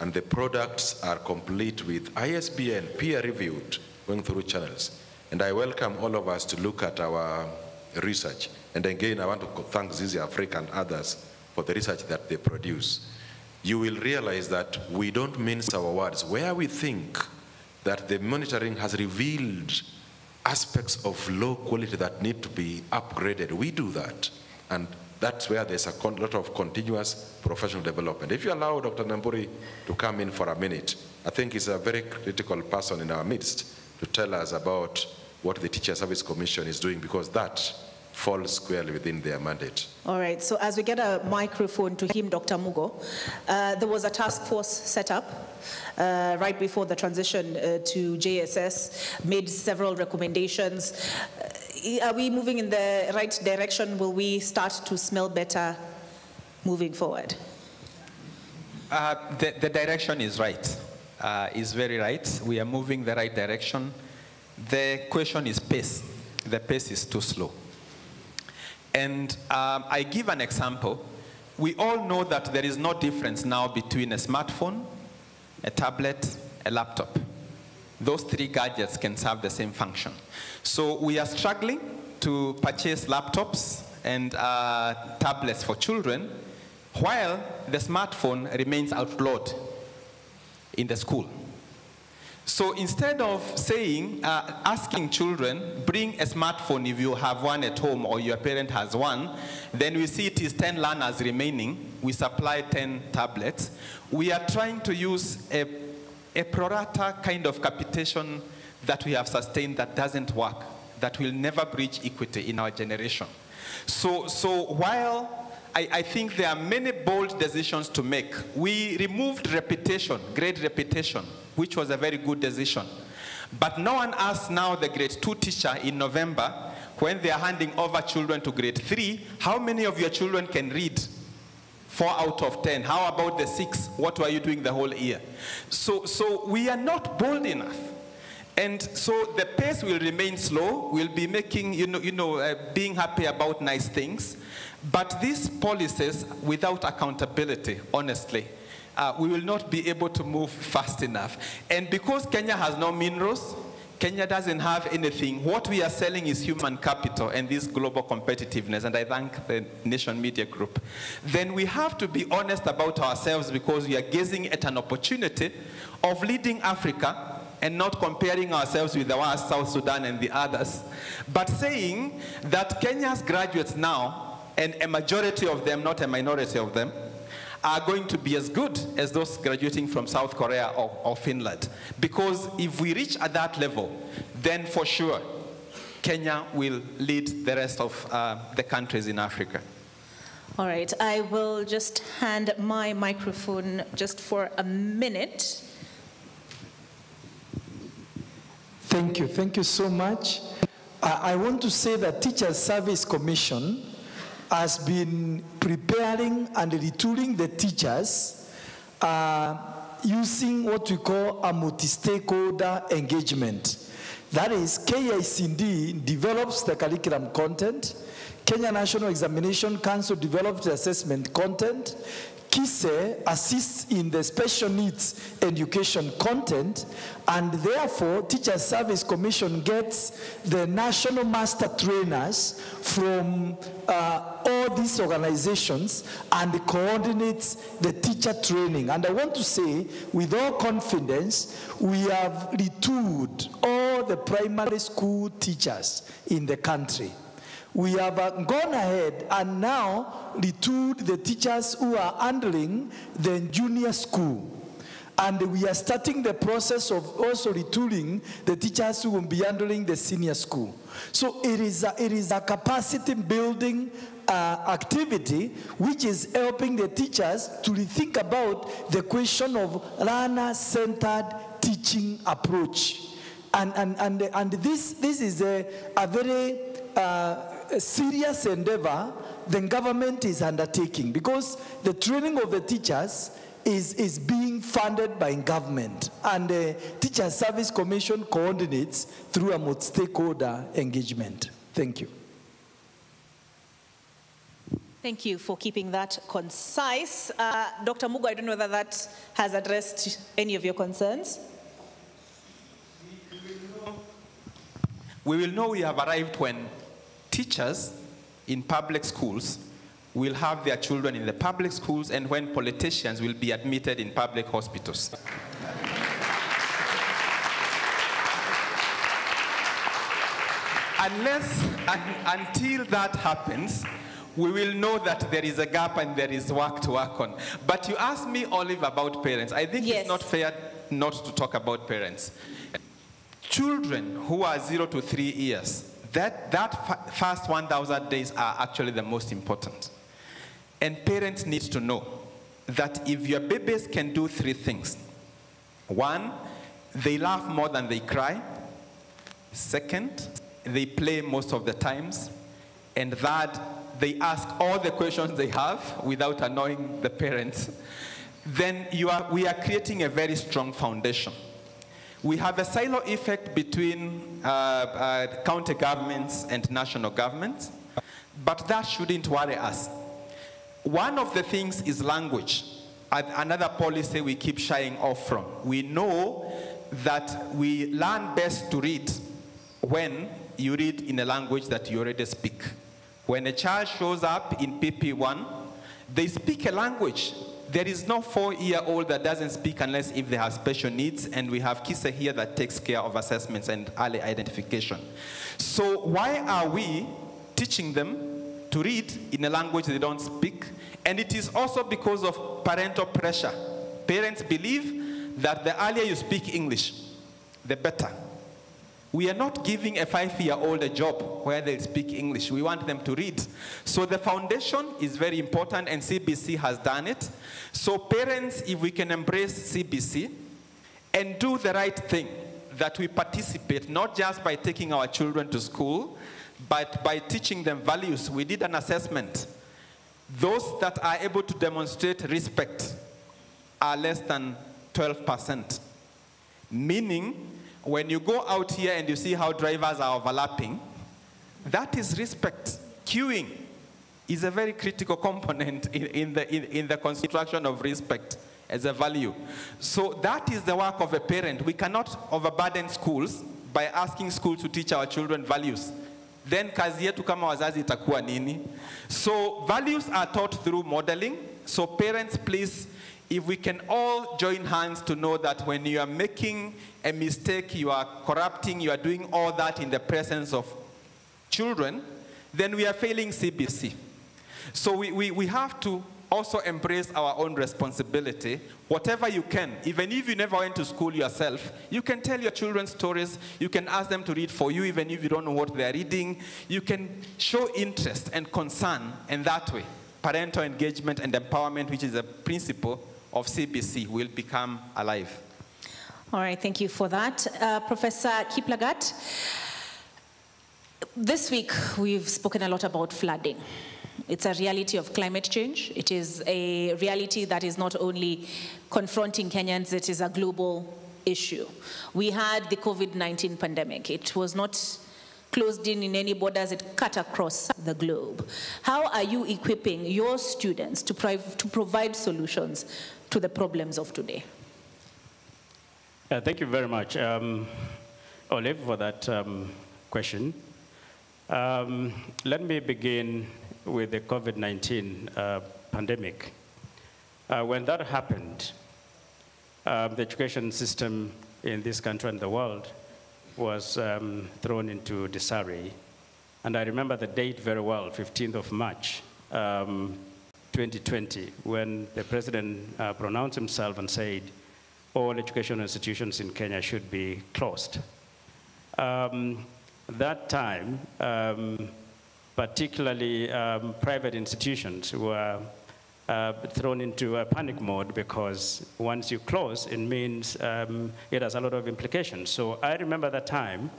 And the products are complete with ISBN, peer-reviewed, going through channels. And I welcome all of us to look at our research. And again, I want to thank Zizi Africa and others for the research that they produce. You will realize that we don't mince our words. Where we think that the monitoring has revealed aspects of low quality that need to be upgraded, we do that. And that's where there's a lot of continuous professional development. If you allow Dr. Namburi to come in for a minute, I think he's a very critical person in our midst to tell us about what the Teacher Service Commission is doing, because that falls squarely within their mandate. All right, so as we get a microphone to him, Dr. Mugo, there was a task force set up right before the transition to JSS, made several recommendations. Are we moving in the right direction? Will we start to smell better moving forward? The direction is right. Is very right. We are moving the right direction. The question is pace. The pace is too slow. And I give an example. We all know that there is no difference now between a smartphone, a tablet, a laptop. Those 3 gadgets can serve the same function. So we are struggling to purchase laptops and tablets for children, while the smartphone remains outlawed in the school. So instead of saying, asking children, bring a smartphone if you have one at home or your parent has one, then we see it is 10 learners remaining. We supply 10 tablets. We are trying to use a pro rata kind of capitation that we have sustained that doesn't work, that will never bridge equity in our generation. So while I think there are many bold decisions to make. We removed reputation, grade reputation, which was a very good decision. But no one asks now the grade 2 teacher in November, when they are handing over children to grade 3, how many of your children can read? 4 out of 10. How about the 6? What were you doing the whole year? So we are not bold enough. And so the pace will remain slow. We'll be making, being happy about nice things. But these policies, without accountability, honestly, we will not be able to move fast enough. And because Kenya has no minerals, Kenya doesn't have anything. What we are selling is human capital and this global competitiveness, and I thank the Nation Media Group. Then we have to be honest about ourselves, because we are gazing at an opportunity of leading Africa and not comparing ourselves with the ones, South Sudan and the others, but saying that Kenya's graduates now, and a majority of them, not a minority of them, are going to be as good as those graduating from South Korea or Finland. Because if we reach at that level, then for sure, Kenya will lead the rest of the countries in Africa. All right, I will just hand my microphone just for a minute. Thank you so much. I want to say that Teachers Service Commission has been preparing and retooling the teachers using what we call a multi-stakeholder engagement. That is, KICD develops the curriculum content, Kenya National Examination Council develops the assessment content, KISE assists in the special needs education content, and therefore Teacher Service Commission gets the national master trainers from all these organizations and coordinates the teacher training. And I want to say with all confidence, we have retooled all the primary school teachers in the country. We have gone ahead and now retooled the teachers who are handling the junior school. And we are starting the process of also retooling the teachers who will be handling the senior school. So it is a capacity building activity which is helping the teachers to rethink about the question of learner-centered teaching approach. And this is a very serious endeavor the government is undertaking, because the training of the teachers is being funded by government, and the Teacher Service Commission coordinates through a multi-stakeholder engagement. Thank you. Thank you for keeping that concise. Dr. Mugo, I don't know whether that has addressed any of your concerns. We will know we have arrived when teachers in public schools will have their children in the public schools, and when politicians will be admitted in public hospitals. Until that happens, we will know that there is a gap and there is work to work on. But you asked me, Olive, about parents. I think it's not fair not to talk about parents. Children who are 0 to 3 years, that first 1,000 days are actually the most important. And parents need to know that if your babies can do 3 things. 1, they laugh more than they cry. 2nd, they play most of the times. And 3rd, they ask all the questions they have without annoying the parents. Then we are creating a very strong foundation. We have a silo effect between county governments and national governments, but that shouldn't worry us. One of the things is language. Another policy we keep shying off from. We know that we learn best to read when you read in a language that you already speak. When a child shows up in PP1, they speak a language. There is no 4-year-old that doesn't speak unless if they have special needs, and we have KISE here that takes care of assessments and early identification. So why are we teaching them to read in a language they don't speak? And it is also because of parental pressure. Parents believe that the earlier you speak English, the better. We are not giving a 5-year-old a job where they'll speak English. We want them to read. So the foundation is very important, and CBC has done it. So parents, if we can embrace CBC and do the right thing, that we participate, not just by taking our children to school, but by teaching them values. We did an assessment. Those that are able to demonstrate respect are less than 12%. Meaning, when you go out here and you see how drivers are overlapping, that is respect. Queuing is a very critical component in the construction of respect as a value. So that is the work of a parent. We cannot overburden schools by asking schools to teach our children values. Then kazi yetu kama wazazi itakuwa nini? So values are taught through modeling. So parents, please, if we can all join hands to know that when you are making a mistake, you are corrupting, you are doing all that in the presence of children, then we are failing CBC. So we have to also embrace our own responsibility. Whatever you can, even if you never went to school yourself, you can tell your children stories, you can ask them to read for you even if you don't know what they are reading. You can show interest and concern, and that way, parental engagement and empowerment, which is a principle of CBC, will become alive. All right, thank you for that. Professor Kiplagat, this week we've spoken a lot about flooding. It's a reality of climate change. It is a reality that is not only confronting Kenyans, it is a global issue. We had the COVID-19 pandemic. It was not closed in any borders, it cut across the globe. How are you equipping your students to provide solutions to the problems of today? Thank you very much, Olive, for that question. Let me begin with the COVID-19 pandemic. When that happened, the education system in this country and the world was thrown into disarray. And I remember the date very well, 15th of March, 2020, when the president pronounced himself and said all educational institutions in Kenya should be closed. That time, particularly private institutions were thrown into a panic mode, because once you close, it means it has a lot of implications. So I remember that time,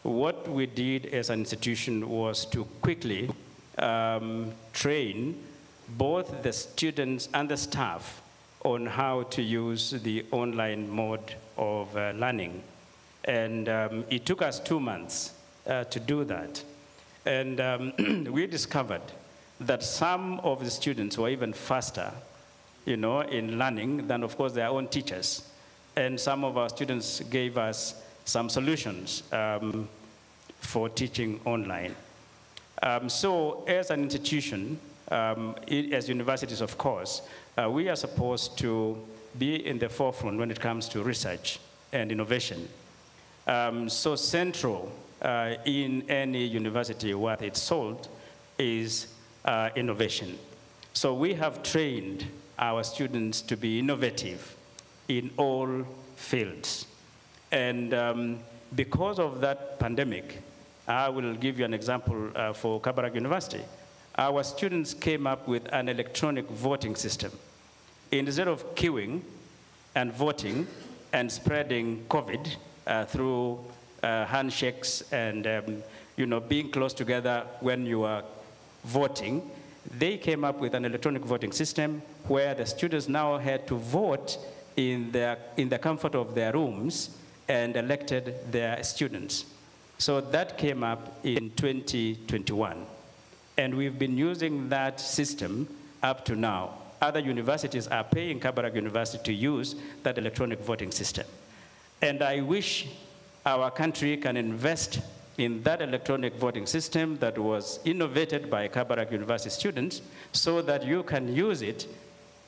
what we did as an institution was to quickly train both the students and the staff on how to use the online mode of learning. And it took us 2 months to do that. And we discovered that some of the students were even faster, in learning than, of course, their own teachers. And some of our students gave us some solutions for teaching online. So as an institution, as universities, of course, we are supposed to be in the forefront when it comes to research and innovation. So central in any university worth its salt is innovation. So we have trained our students to be innovative in all fields. And because of that pandemic, I will give you an example for Kabarak University. Our students came up with an electronic voting system. Instead of queuing and voting and spreading COVID through handshakes and being close together when you are voting, they came up with an electronic voting system where the students now had to vote in the comfort of their rooms and elected their students. So that came up in 2021. And we've been using that system up to now. Other universities are paying Kabarak University to use that electronic voting system. And I wish our country can invest in that electronic voting system that was innovated by Kabarak University students, so that you can use it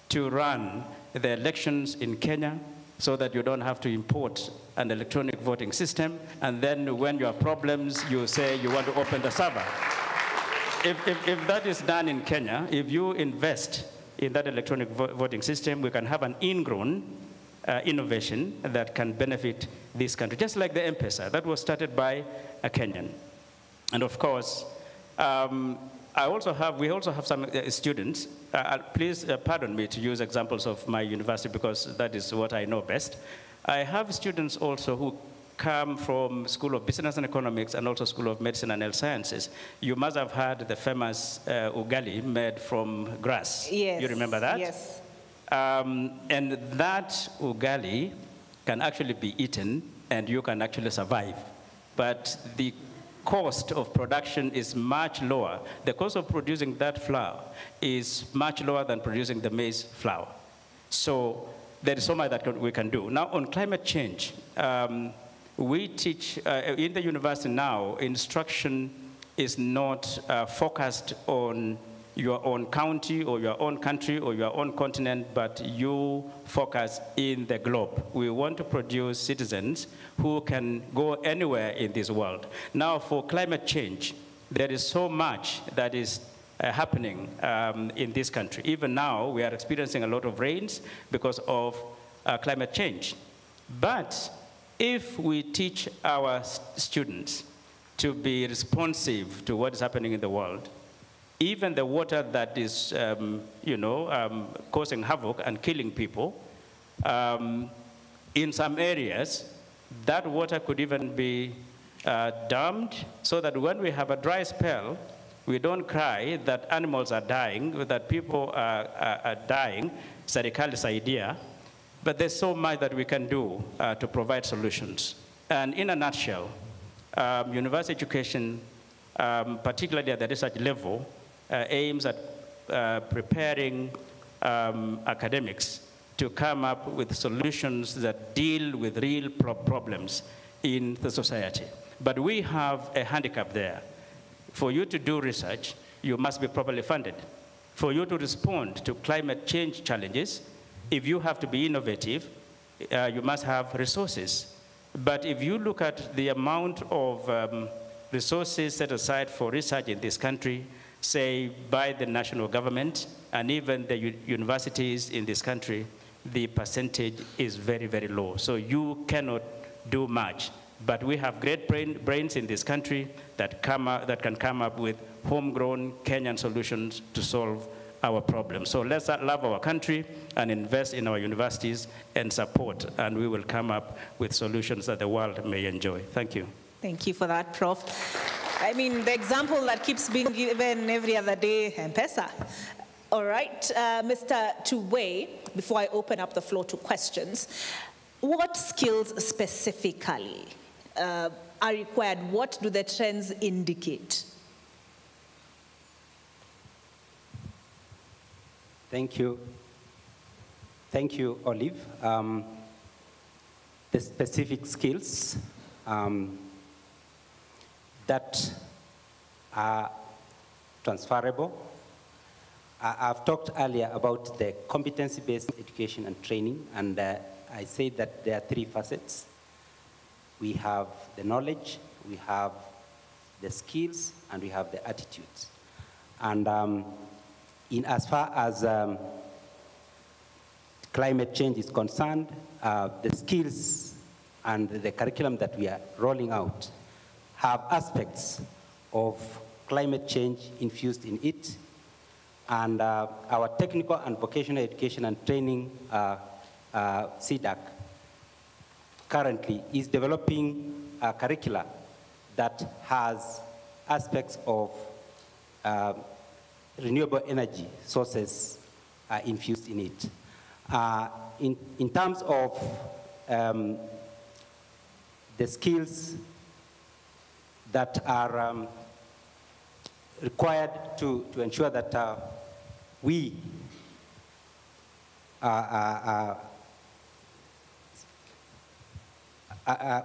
to run the elections in Kenya, so that you don't have to import an electronic voting system, and then when you have problems, you say you want to open the server. If that is done in Kenya, if you invest in that electronic voting system, we can have an ingrown innovation that can benefit this country, just like the M-Pesa that was started by a Kenyan. And of course, we also have some students. Please pardon me to use examples of my university because that is what I know best. I have students also who come from School of Business and Economics and also School of Medicine and Health Sciences. You must have heard the famous ugali made from grass. Yes. You remember that? Yes. And that ugali can actually be eaten and you can actually survive. But the cost of production is much lower. The cost of producing that flour is much lower than producing the maize flour. So there is so much that we can do. Now on climate change, we teach, in the university now, instruction is not focused on your own county or your own country or your own continent, but you focus in the globe. We want to produce citizens who can go anywhere in this world. Now for climate change, there is so much that is happening in this country. Even now, we are experiencing a lot of rains because of climate change. But if we teach our students to be responsive to what is happening in the world, even the water that is, causing havoc and killing people, in some areas, that water could even be dammed so that when we have a dry spell, we don't cry that animals are dying, that people are dying. Serikali's idea. But there's so much that we can do to provide solutions. And in a nutshell, university education, particularly at the research level, aims at preparing academics to come up with solutions that deal with real problems in the society. But we have a handicap there. For you to do research, you must be properly funded. For you to respond to climate change challenges, if you have to be innovative, you must have resources. But if you look at the amount of resources set aside for research in this country, say by the national government and even the universities in this country, the percentage is very, very low. So you cannot do much. But we have great brains in this country that can come up with homegrown Kenyan solutions to solve our problems. So let's love our country and invest in our universities and support, and we will come up with solutions that the world may enjoy. Thank you. Thank you for that, Prof. I mean, the example that keeps being given every other day, M-Pesa. All right, Mr. Tuwei, before I open up the floor to questions, what skills specifically are required? What do the trends indicate? Thank you. Thank you, Olive. The specific skills that are transferable. I've talked earlier about the competency-based education and training, and I say that there are three facets. We have the knowledge, we have the skills, and we have the attitudes. And in as far as climate change is concerned, the skills and the curriculum that we are rolling out have aspects of climate change infused in it. And our technical and vocational education and training, CDAC, currently is developing a curricula that has aspects of renewable energy sources infused in it. In terms of the skills that are required to ensure that we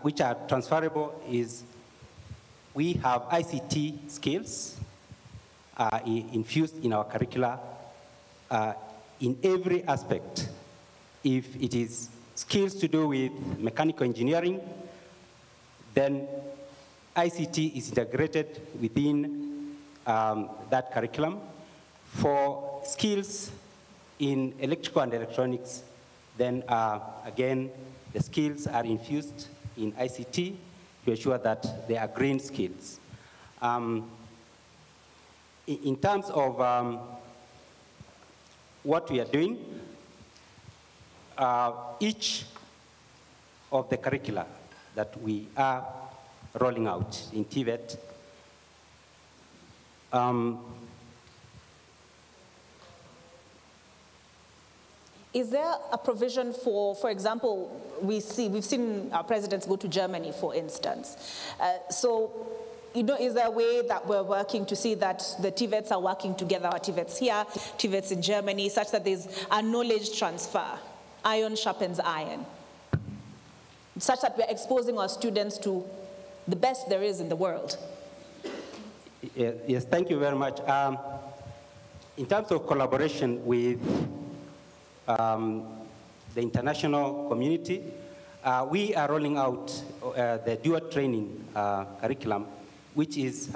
which are transferable is we have ICT skills infused in our curricula in every aspect. If it is skills to do with mechanical engineering, then ICT is integrated within that curriculum. For skills in electrical and electronics, Then again, the skills are infused in ICT to ensure that they are green skills. In terms of what we are doing, each of the curricula that we are rolling out in TVET is there a provision for example, we've seen our presidents go to Germany, for instance. So, you know, is there a way that we're working to see that the TVETs are working together, our TVETs here, TVETs in Germany, such that there's a knowledge transfer, iron sharpens iron, such that we're exposing our students to the best there is in the world? Yes, thank you very much. In terms of collaboration with the international community, we are rolling out the dual training curriculum, which is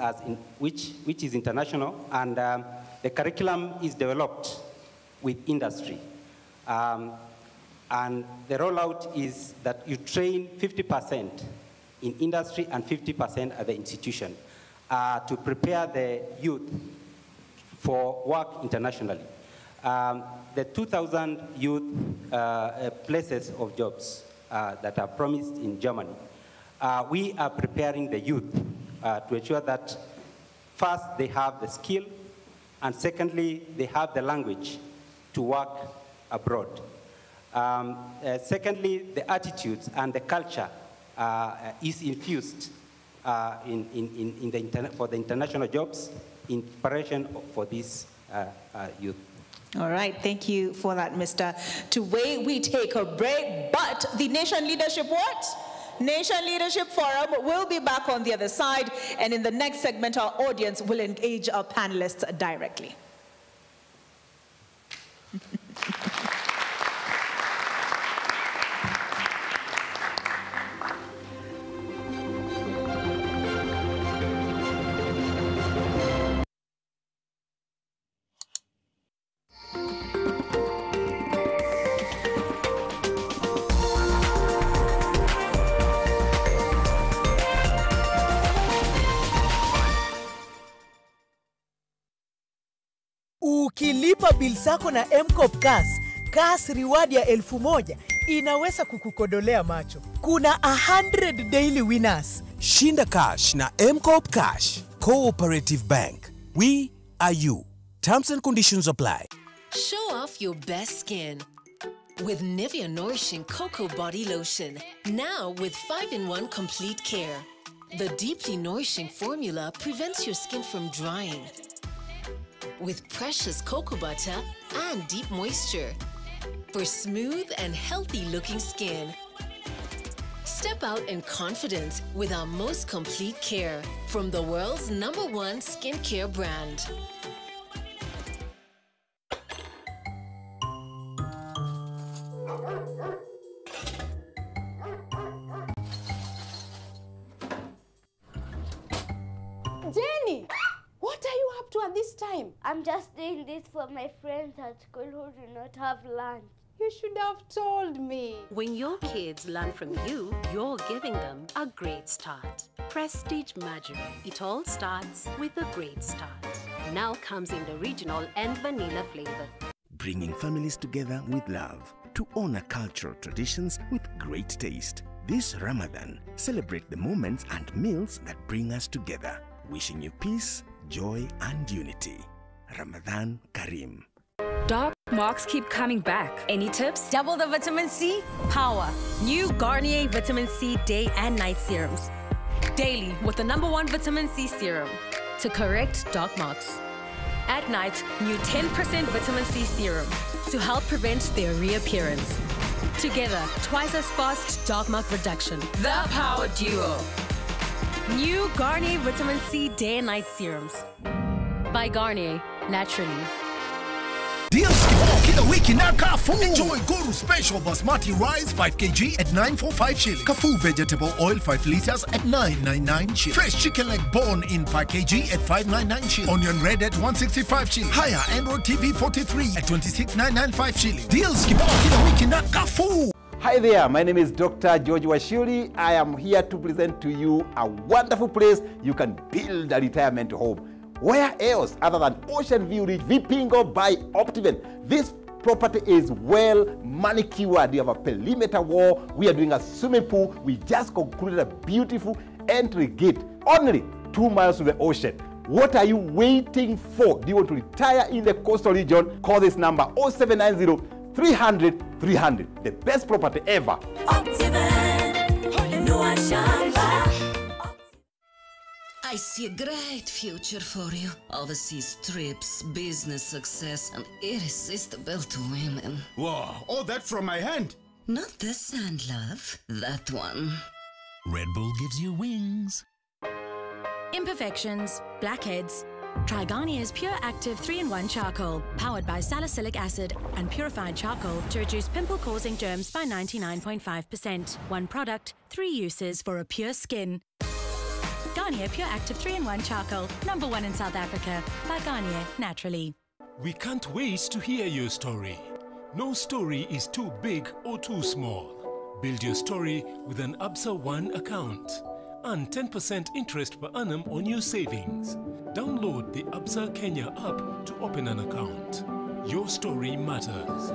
international, and the curriculum is developed with industry. And the rollout is that you train 50% in industry and 50% at the institution to prepare the youth for work internationally. The 2,000 youth places of jobs that are promised in Germany, we are preparing the youth to ensure that first they have the skill, and secondly, they have the language to work abroad. Secondly, the attitudes and the culture is infused for the international jobs in preparation for these youth. All right, thank you for that, Mr. Tuwei. We take a break, but the Nation Leadership what? Nation Leadership Forum will be back on the other side, and in the next segment, our audience will engage our panelists directly. Ukilipa bill zako na M-Cop Cash reward ya 1,000 inaweza kukukodolea macho. Kuna 100 daily winners. Shinda cash na M-Cop Cash. Cooperative Bank. We are you. Terms and conditions apply. Show off your best skin with Nivea Nourishing Cocoa Body Lotion. Now with 5-in-1 complete care. The deeply nourishing formula prevents your skin from drying, with precious cocoa butter and deep moisture for smooth and healthy looking skin. Step out in confidence with our most complete care from the world's #1 skincare brand. Jenny! What are you up to at this time? I'm just doing this for my friends at school who do not have lunch. You should have told me. When your kids learn from you, you're giving them a great start. Prestige Margarine. It all starts with a great start. Now comes in the original and vanilla flavor. Bringing families together with love to honor cultural traditions with great taste. This Ramadan, celebrate the moments and meals that bring us together. Wishing you peace, joy and unity. Ramadan Kareem. Dark marks keep coming back. Any tips? Double the vitamin C power. New Garnier Vitamin C Day and Night Serums. Daily with the #1 Vitamin C serum to correct dark marks. At night, new 10% Vitamin C serum to help prevent their reappearance. Together, twice as fast dark mark reduction. The Power Duo. New Garnier Vitamin C Day and Night Serums. By Garnier, naturally. Deals kila wiki na Carrefour. Enjoy Guru Special Basmati Rice 5 kg at 945 shillings. Carrefour Vegetable Oil 5 liters at 999 shillings. Fresh chicken leg bone in 5 kg at 599 shillings. Onion red at 165 shillings. Higher Android TV 43 at 26995 shillings. Deals kila wiki na Carrefour. Hi there, my name is Dr. George Washuri. I am here to present to you a wonderful place you can build a retirement home. Where else other than Ocean View Ridge, Vipingo by Optiven? This property is well manicured. We have a perimeter wall. We are doing a swimming pool. We just concluded a beautiful entry gate. Only 2 miles to the ocean. What are you waiting for? Do you want to retire in the coastal region? Call this number 0790 300 300. The best property ever. I see a great future for you. Overseas trips, business success, and irresistible to women. Wow, all that from my hand? Not this hand, love. That one. Red Bull gives you wings. Imperfections, blackheads. Try Garnier's Pure Active 3-in-1 Charcoal, powered by salicylic acid and purified charcoal to reduce pimple-causing germs by 99.5%. One product, 3 uses for a pure skin. Garnier Pure Active 3-in-1 Charcoal, #1 in South Africa, by Garnier Naturally. We can't wait to hear your story. No story is too big or too small. Build your story with an Absa One account. Earn 10% interest per annum on your savings. Download the Absa Kenya app to open an account. Your story matters.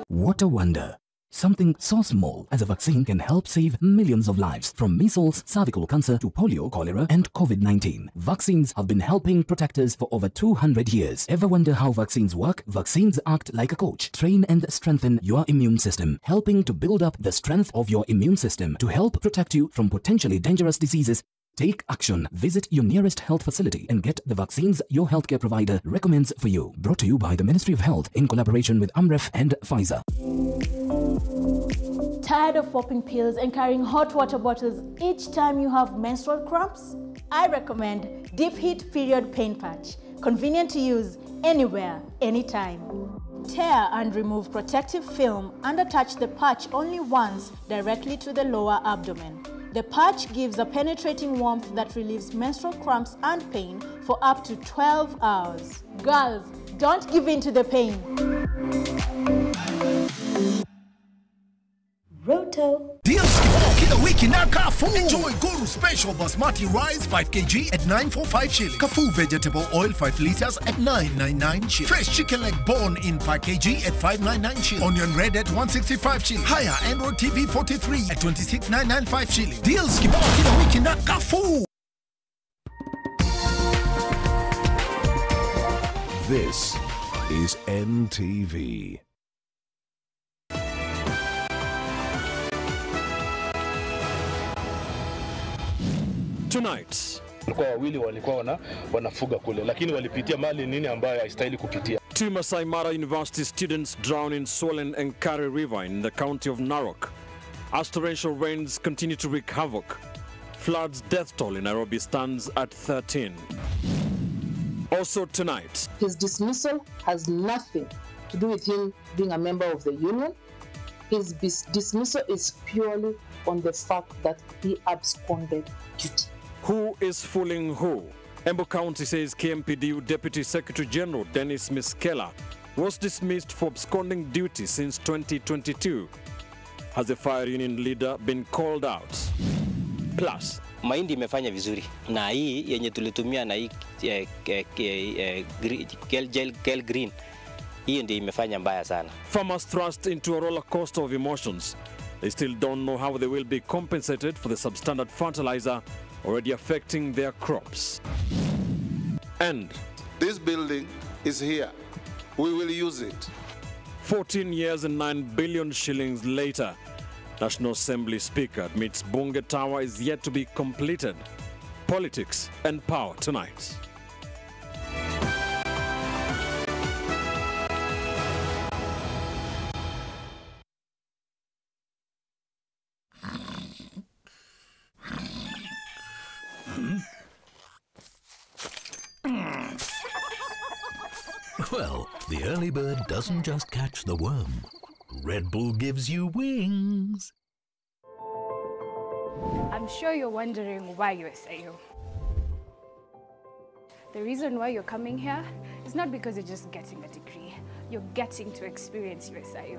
What a wonder. Something so small as a vaccine can help save millions of lives, from measles, cervical cancer to polio, cholera, and COVID-19. Vaccines have been helping protect us for over 200 years. Ever wonder how vaccines work? Vaccines act like a coach. Train and strengthen your immune system, helping to build up the strength of your immune system to help protect you from potentially dangerous diseases. Take action. Visit your nearest health facility and get the vaccines your healthcare provider recommends for you. Brought to you by the Ministry of Health in collaboration with AMREF and Pfizer. Tired of popping pills and carrying hot water bottles each time you have menstrual cramps? I recommend Deep Heat Period Pain Patch. Convenient to use anywhere, anytime. Tear and remove protective film and attach the patch only once directly to the lower abdomen. The patch gives a penetrating warmth that relieves menstrual cramps and pain for up to 12 hours. Girls, don't give in to the pain. Roto. Deals kila wiki na Carrefour. Enjoy Guru Special Basmati Rice 5 kg at 945 shillings. Carrefour Vegetable Oil 5 liters at 999 shillings. Fresh chicken leg bone in 5 kg at 599 shillings. Onion red at 165 shillings. Higher Android TV 43 at 26995 shillings. Deals kila wiki na Carrefour. This is NTV. Tonight, wawili walikuwa wanafuga kule, lakini walipitia mali nini ambayo haistahili kupitia. 2 Masai Mara University students drown in swollen Enkari River in the county of Narok. As torrential rains continue to wreak havoc, floods death toll in Nairobi stands at 13. Also tonight, his dismissal has nothing to do with him being a member of the union. His dismissal is purely on the fact that he absconded duty. Who is fooling who? Embu County says KMPDU Deputy Secretary General Dennis Miskela was dismissed for absconding duty since 2022. Has the fire union leader been called out? Plus, mahindi imefanya vizuri na hii yenye tulitumia na hii gel green, hiyo ndio imefanya mbaya sana. Farmers thrust into a roller coaster of emotions. They still don't know how they will be compensated for the substandard fertilizer already affecting their crops. And this building is here. We will use it. 14 years and 9 billion shillings later, National Assembly Speaker admits Bunge Tower is yet to be completed. Politics and power tonight. Well, The early bird doesn't just catch the worm. Red Bull gives you wings. I'm sure you're wondering why USIU. The reason why you're coming here is not because you're just getting a degree. You're getting to experience USIU.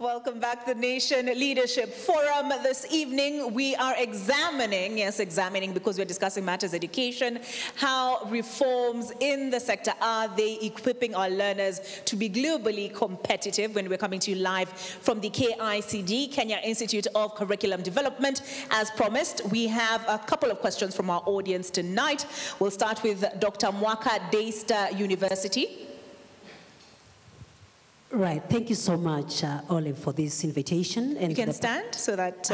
Welcome back to the Nation Leadership Forum. This evening we are examining because we're discussing matters education, how reforms in the sector, are they equipping our learners to be globally competitive? When we're coming to you live from the KICD, Kenya Institute of Curriculum Development. As promised, we have a couple of questions from our audience tonight. We'll start with Dr. Mwaka, Daystar University. Right. Thank you so much, Olive, for this invitation. And you can stand so that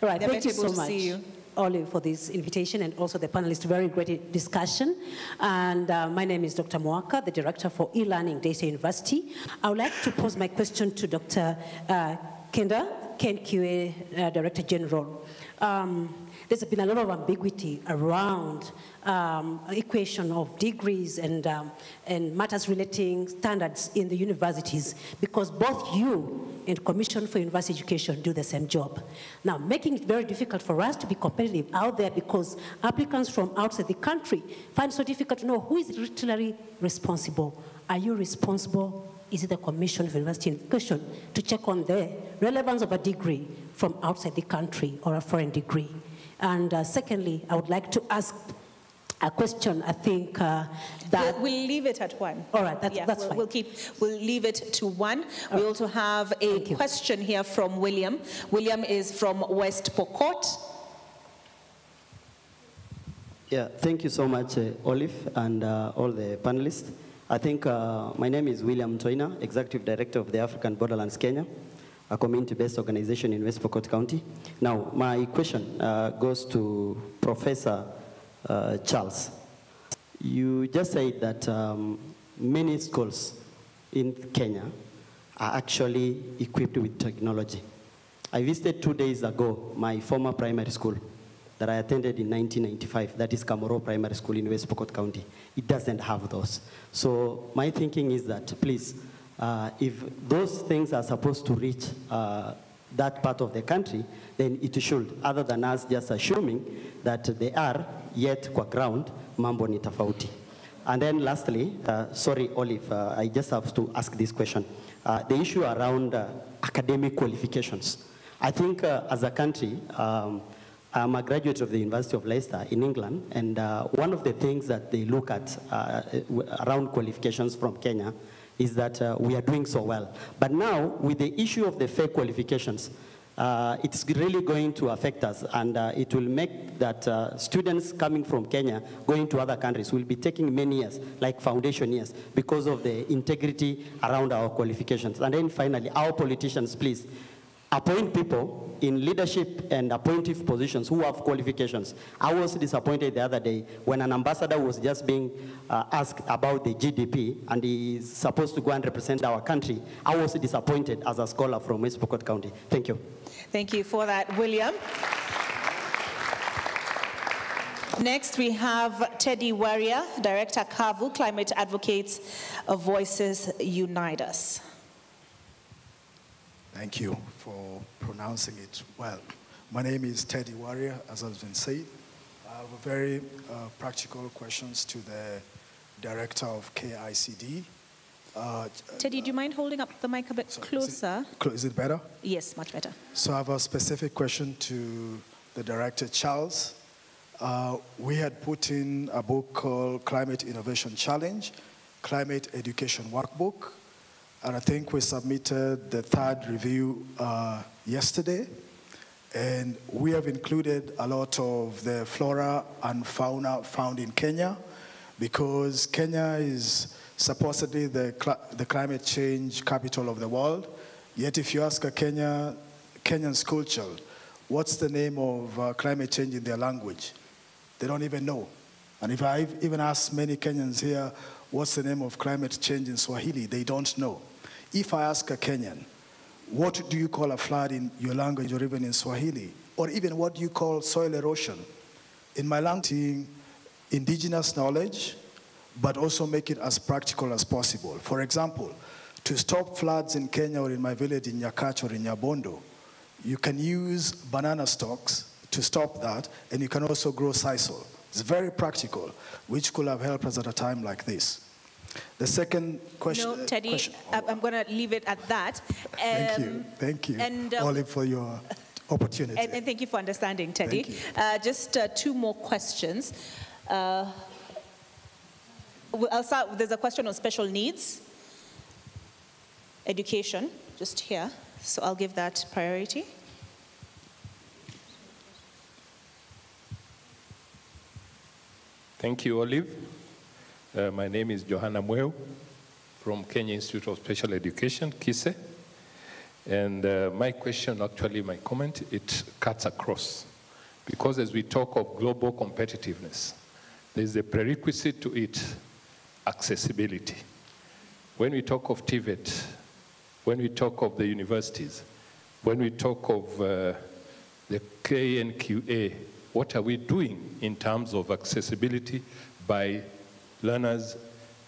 right. Thank you so much, Olive, for this invitation, and also the panelists. Very great discussion. And my name is Dr. Mwaka, the Director for E-Learning, Daystar University. I would like to pose my question to Dr. Ken Kiwe, Director General. There's been a lot of ambiguity around equation of degrees and matters relating standards in the universities, because both you and Commission for University Education do the same job. Now, making it very difficult for us to be competitive out there, because applicants from outside the country find it so difficult to know who is literally responsible. Are you responsible? Is it the Commission for University Education to check on the relevance of a degree from outside the country or a foreign degree? And secondly, I would like to ask a question. I think that we'll leave it at one. All right, that's fine. We'll leave it to one. We also have a question here from William. William is from West Pokot. Yeah, thank you so much, Olive, and all the panelists. I think my name is William Toina, Executive Director of the African Borderlands Kenya, a community-based organization in West Pokot County. Now, my question goes to Professor Charles. You just said that many schools in Kenya are actually equipped with technology. I visited 2 days ago my former primary school that I attended in 1995, that is Kamoro Primary School in West Pokot County. It doesn't have those. So my thinking is that, please, if those things are supposed to reach that part of the country, then it should, other than us just assuming that they are, yet kwa ground, mambo ni tofauti. And then lastly, sorry, Olive, I just have to ask this question. The issue around academic qualifications. I think as a country, I'm a graduate of the University of Leicester in England, and one of the things that they look at around qualifications from Kenya is that we are doing so well. But now, with the issue of the fake qualifications, it's really going to affect us, and it will make that students coming from Kenya going to other countries will be taking many years, like foundation years, because of the integrity around our qualifications. And then finally, our politicians, please, appoint people in leadership and appointive positions who have qualifications. I was disappointed the other day when an ambassador was just being asked about the GDP, and he is supposed to go and represent our country. I was disappointed as a scholar from West Pokot County. Thank you. Thank you for that, William. Next, we have Teddy Warrior, Director Kavu, Climate Advocates of Voices Unite Us. Thank you for pronouncing it well. My name is Teddy Warrior, as has been said. I have a very practical questions to the director of KICD. Teddy, do you mind holding up the mic a bit closer? Is it better? Yes, much better. So I have a specific question to the director, Charles. We had put in a book called Climate Innovation Challenge, Climate Education Workbook. And I think we submitted the third review yesterday. And we have included a lot of the flora and fauna found in Kenya, because Kenya is supposedly the climate change capital of the world. Yet if you ask a Kenyan school child, what's the name of climate change in their language? They don't even know. And if I even ask many Kenyans here, what's the name of climate change in Swahili, they don't know. If I ask a Kenyan, what do you call a flood in your language or even in Swahili? Or even what do you call soil erosion? In my language, indigenous knowledge, but also make it as practical as possible. For example, to stop floods in Kenya or in my village in Nyakach or in Nyabondo, you can use banana stalks to stop that, and you can also grow sisal. It's very practical, which could have helped us at a time like this. The second question. No, Teddy, I'm going to leave it at that. Thank you, and, Olive, for your opportunity. And thank you for understanding, Teddy. Just two more questions. I'll start. There's a question on special needs. Education, just here. So I'll give that priority. Thank you, Olive. My name is Johanna Mweu from Kenya Institute of Special Education, KISE. And my question, actually my comment, it cuts across. Because as we talk of global competitiveness, there's a prerequisite to it, accessibility. When we talk of TVET, when we talk of the universities, when we talk of the KNQA, what are we doing in terms of accessibility by learners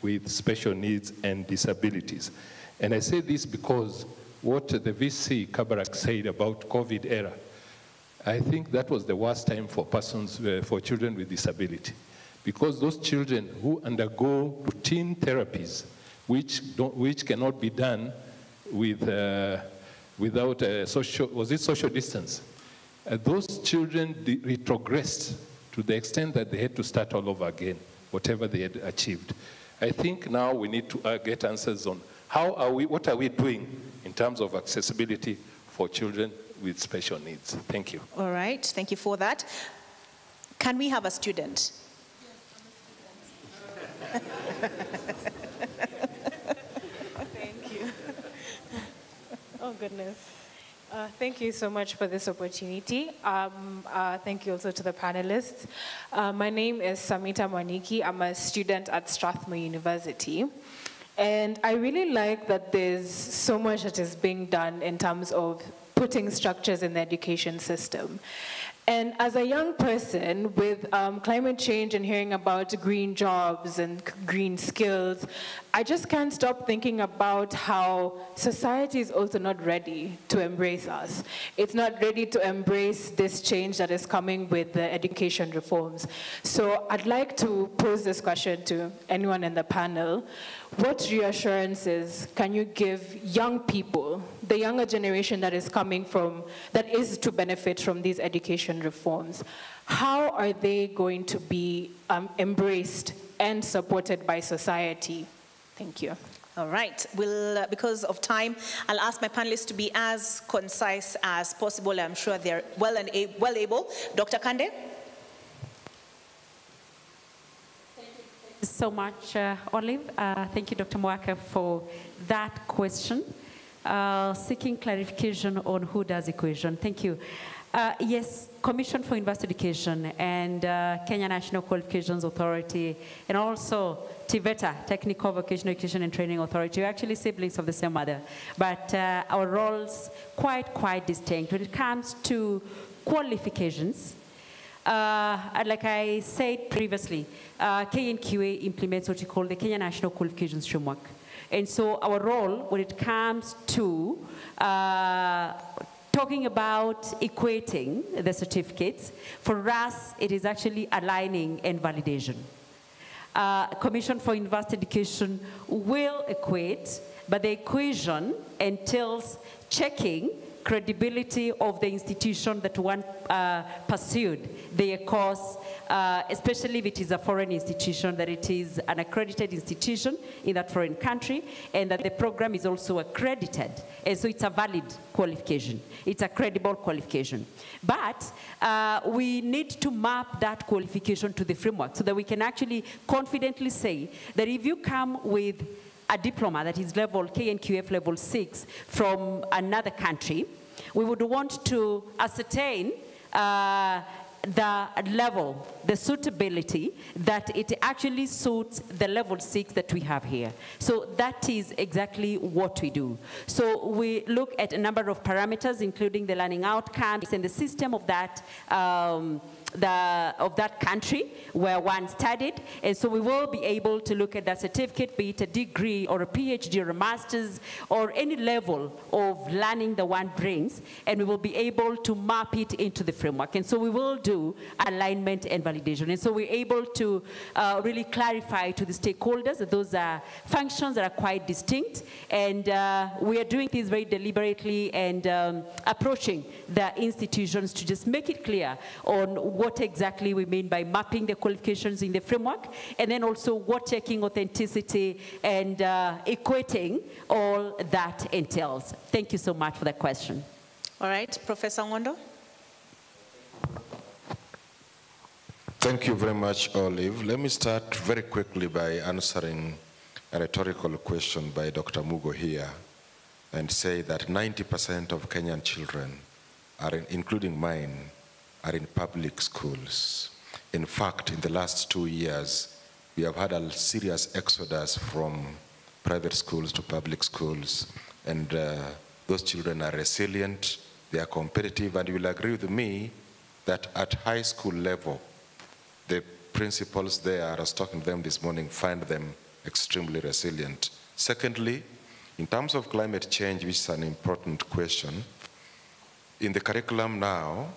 with special needs and disabilities? And I say this because what the VC Kabarak said about COVID era, I think that was the worst time for persons, for children with disability. Because those children who undergo routine therapies, which cannot be done with, without social distance, those children retrogressed to the extent that they had to start all over again, whatever they had achieved. I think now we need to get answers on what are we doing in terms of accessibility for children with special needs. Thank you. All right, thank you for that. Can we have a student? Thank you. Oh, goodness. Thank you so much for this opportunity. Thank you also to the panelists. My name is Samita Mwaniki. I'm a student at Strathmore University. And I really like that there's so much that is being done in terms of putting structures in the education system. And as a young person with climate change and hearing about green jobs and green skills, I just can't stop thinking about how society is also not ready to embrace us. It's not ready to embrace this change that is coming with the education reforms. So I'd like to pose this question to anyone in the panel. What reassurances can you give young people, the younger generation that is coming from, that is to benefit from these education reforms? How are they going to be embraced and supported by society? Thank you. All right. We'll, because of time, I'll ask my panelists to be as concise as possible. I'm sure they're well able. Dr. Kande? So much, Olive. Thank you, Dr. Mwaka, for that question. Seeking clarification on who does equation. Thank you. Yes, Commission for University Education and Kenya National Qualifications Authority, and also TVETA, Technical Vocational Education and Training Authority, are actually siblings of the same mother. But our roles quite distinct. When it comes to qualifications, like I said previously, KNQA implements what we call the Kenya National Qualifications Framework. And so our role when it comes to talking about equating the certificates, for us, it is actually aligning and validation. Commission for University Education will equate, but the equation entails checking credibility of the institution that one pursued their course, especially if it is a foreign institution, that it is an accredited institution in that foreign country, and that the program is also accredited. And so it's a valid qualification. It's a credible qualification. But we need to map that qualification to the framework so that we can actually confidently say that if you come with a diploma that is level KNQF level 6 from another country, we would want to ascertain the level, the suitability, that it actually suits the level 6 that we have here. So that is exactly what we do. So we look at a number of parameters, including the learning outcomes and the system of that country where one studied, and so we will be able to look at that certificate, be it a degree or a PhD or a master's or any level of learning the one brings, and we will be able to map it into the framework. And so we will do alignment and validation. And so we're able to really clarify to the stakeholders that those are functions that are quite distinct, and we are doing this very deliberately and approaching the institutions to just make it clear on what exactly we mean by mapping the qualifications in the framework, and then also what checking authenticity and equating all that entails. Thank you so much for that question. All right, Professor Ngondo. Thank you very much, Olive. Let me start very quickly by answering a rhetorical question by Dr. Mugo here and say that 90% of Kenyan children, including mine, are in public schools. In fact, in the last 2 years, we have had a serious exodus from private schools to public schools, and those children are resilient, they are competitive, and you will agree with me that at high school level, the principals there, I was talking to them this morning, find them extremely resilient. Secondly, in terms of climate change, which is an important question, in the curriculum now,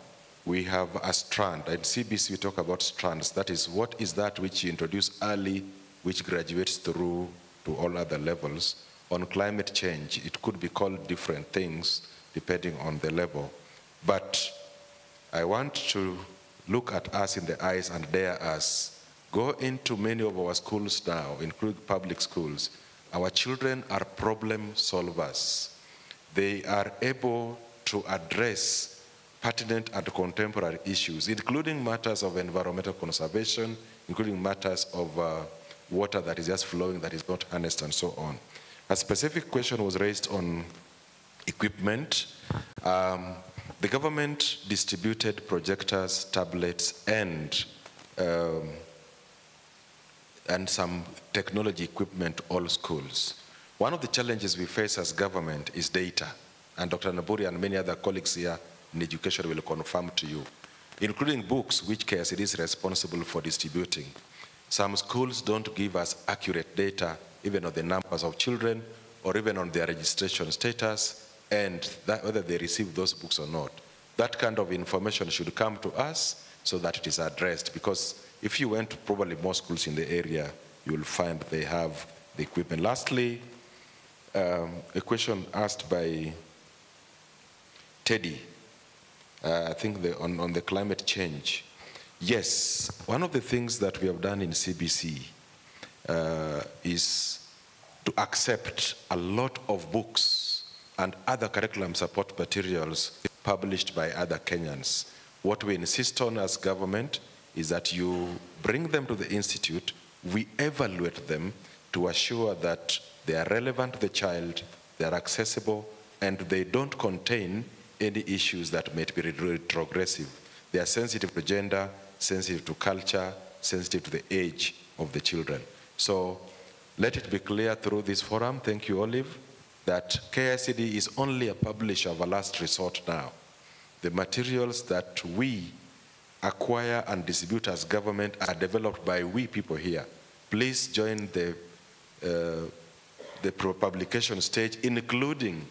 we have a strand. At CBC, we talk about strands. That is, what is that which you introduce early, which graduates through to all other levels? On climate change, it could be called different things depending on the level. But I want to look at us in the eyes and dare us. Go into many of our schools now, including public schools. Our children are problem solvers. They are able to address pertinent and contemporary issues, including matters of environmental conservation, including matters of water that is just flowing, that is not harnessed, and so on. A specific question was raised on equipment. The government distributed projectors, tablets, and some technology equipment to all schools. One of the challenges we face as government is data, and Dr. Naburi and many other colleagues here in education will confirm to you, including books, which KICD is responsible for distributing. Some schools don't give us accurate data, even on the numbers of children, or even on their registration status, and whether they receive those books or not. That kind of information should come to us so that it is addressed, because if you went to probably more schools in the area, you will find they have the equipment. Lastly, a question asked by Teddy, I think on the climate change. Yes, one of the things that we have done in CBC is to accept a lot of books and other curriculum support materials published by other Kenyans. What we insist on as government is that you bring them to the institute, we evaluate them to assure that they are relevant to the child, they are accessible, and they don't contain any issues that may be retrogressive. They are sensitive to gender, sensitive to culture, sensitive to the age of the children. So let it be clear through this forum, thank you, Olive, that KICD is only a publisher of a last resort now. The materials that we acquire and distribute as government are developed by we people here. Please join the publication stage, including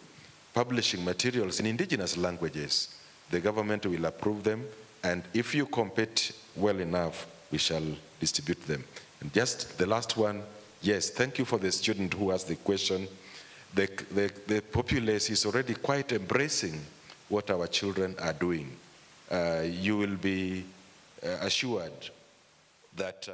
publishing materials in indigenous languages. The government will approve them, and if you compete well enough, we shall distribute them. And just the last one, yes, thank you for the student who asked the question. The populace is already quite embracing what our children are doing. You will be assured that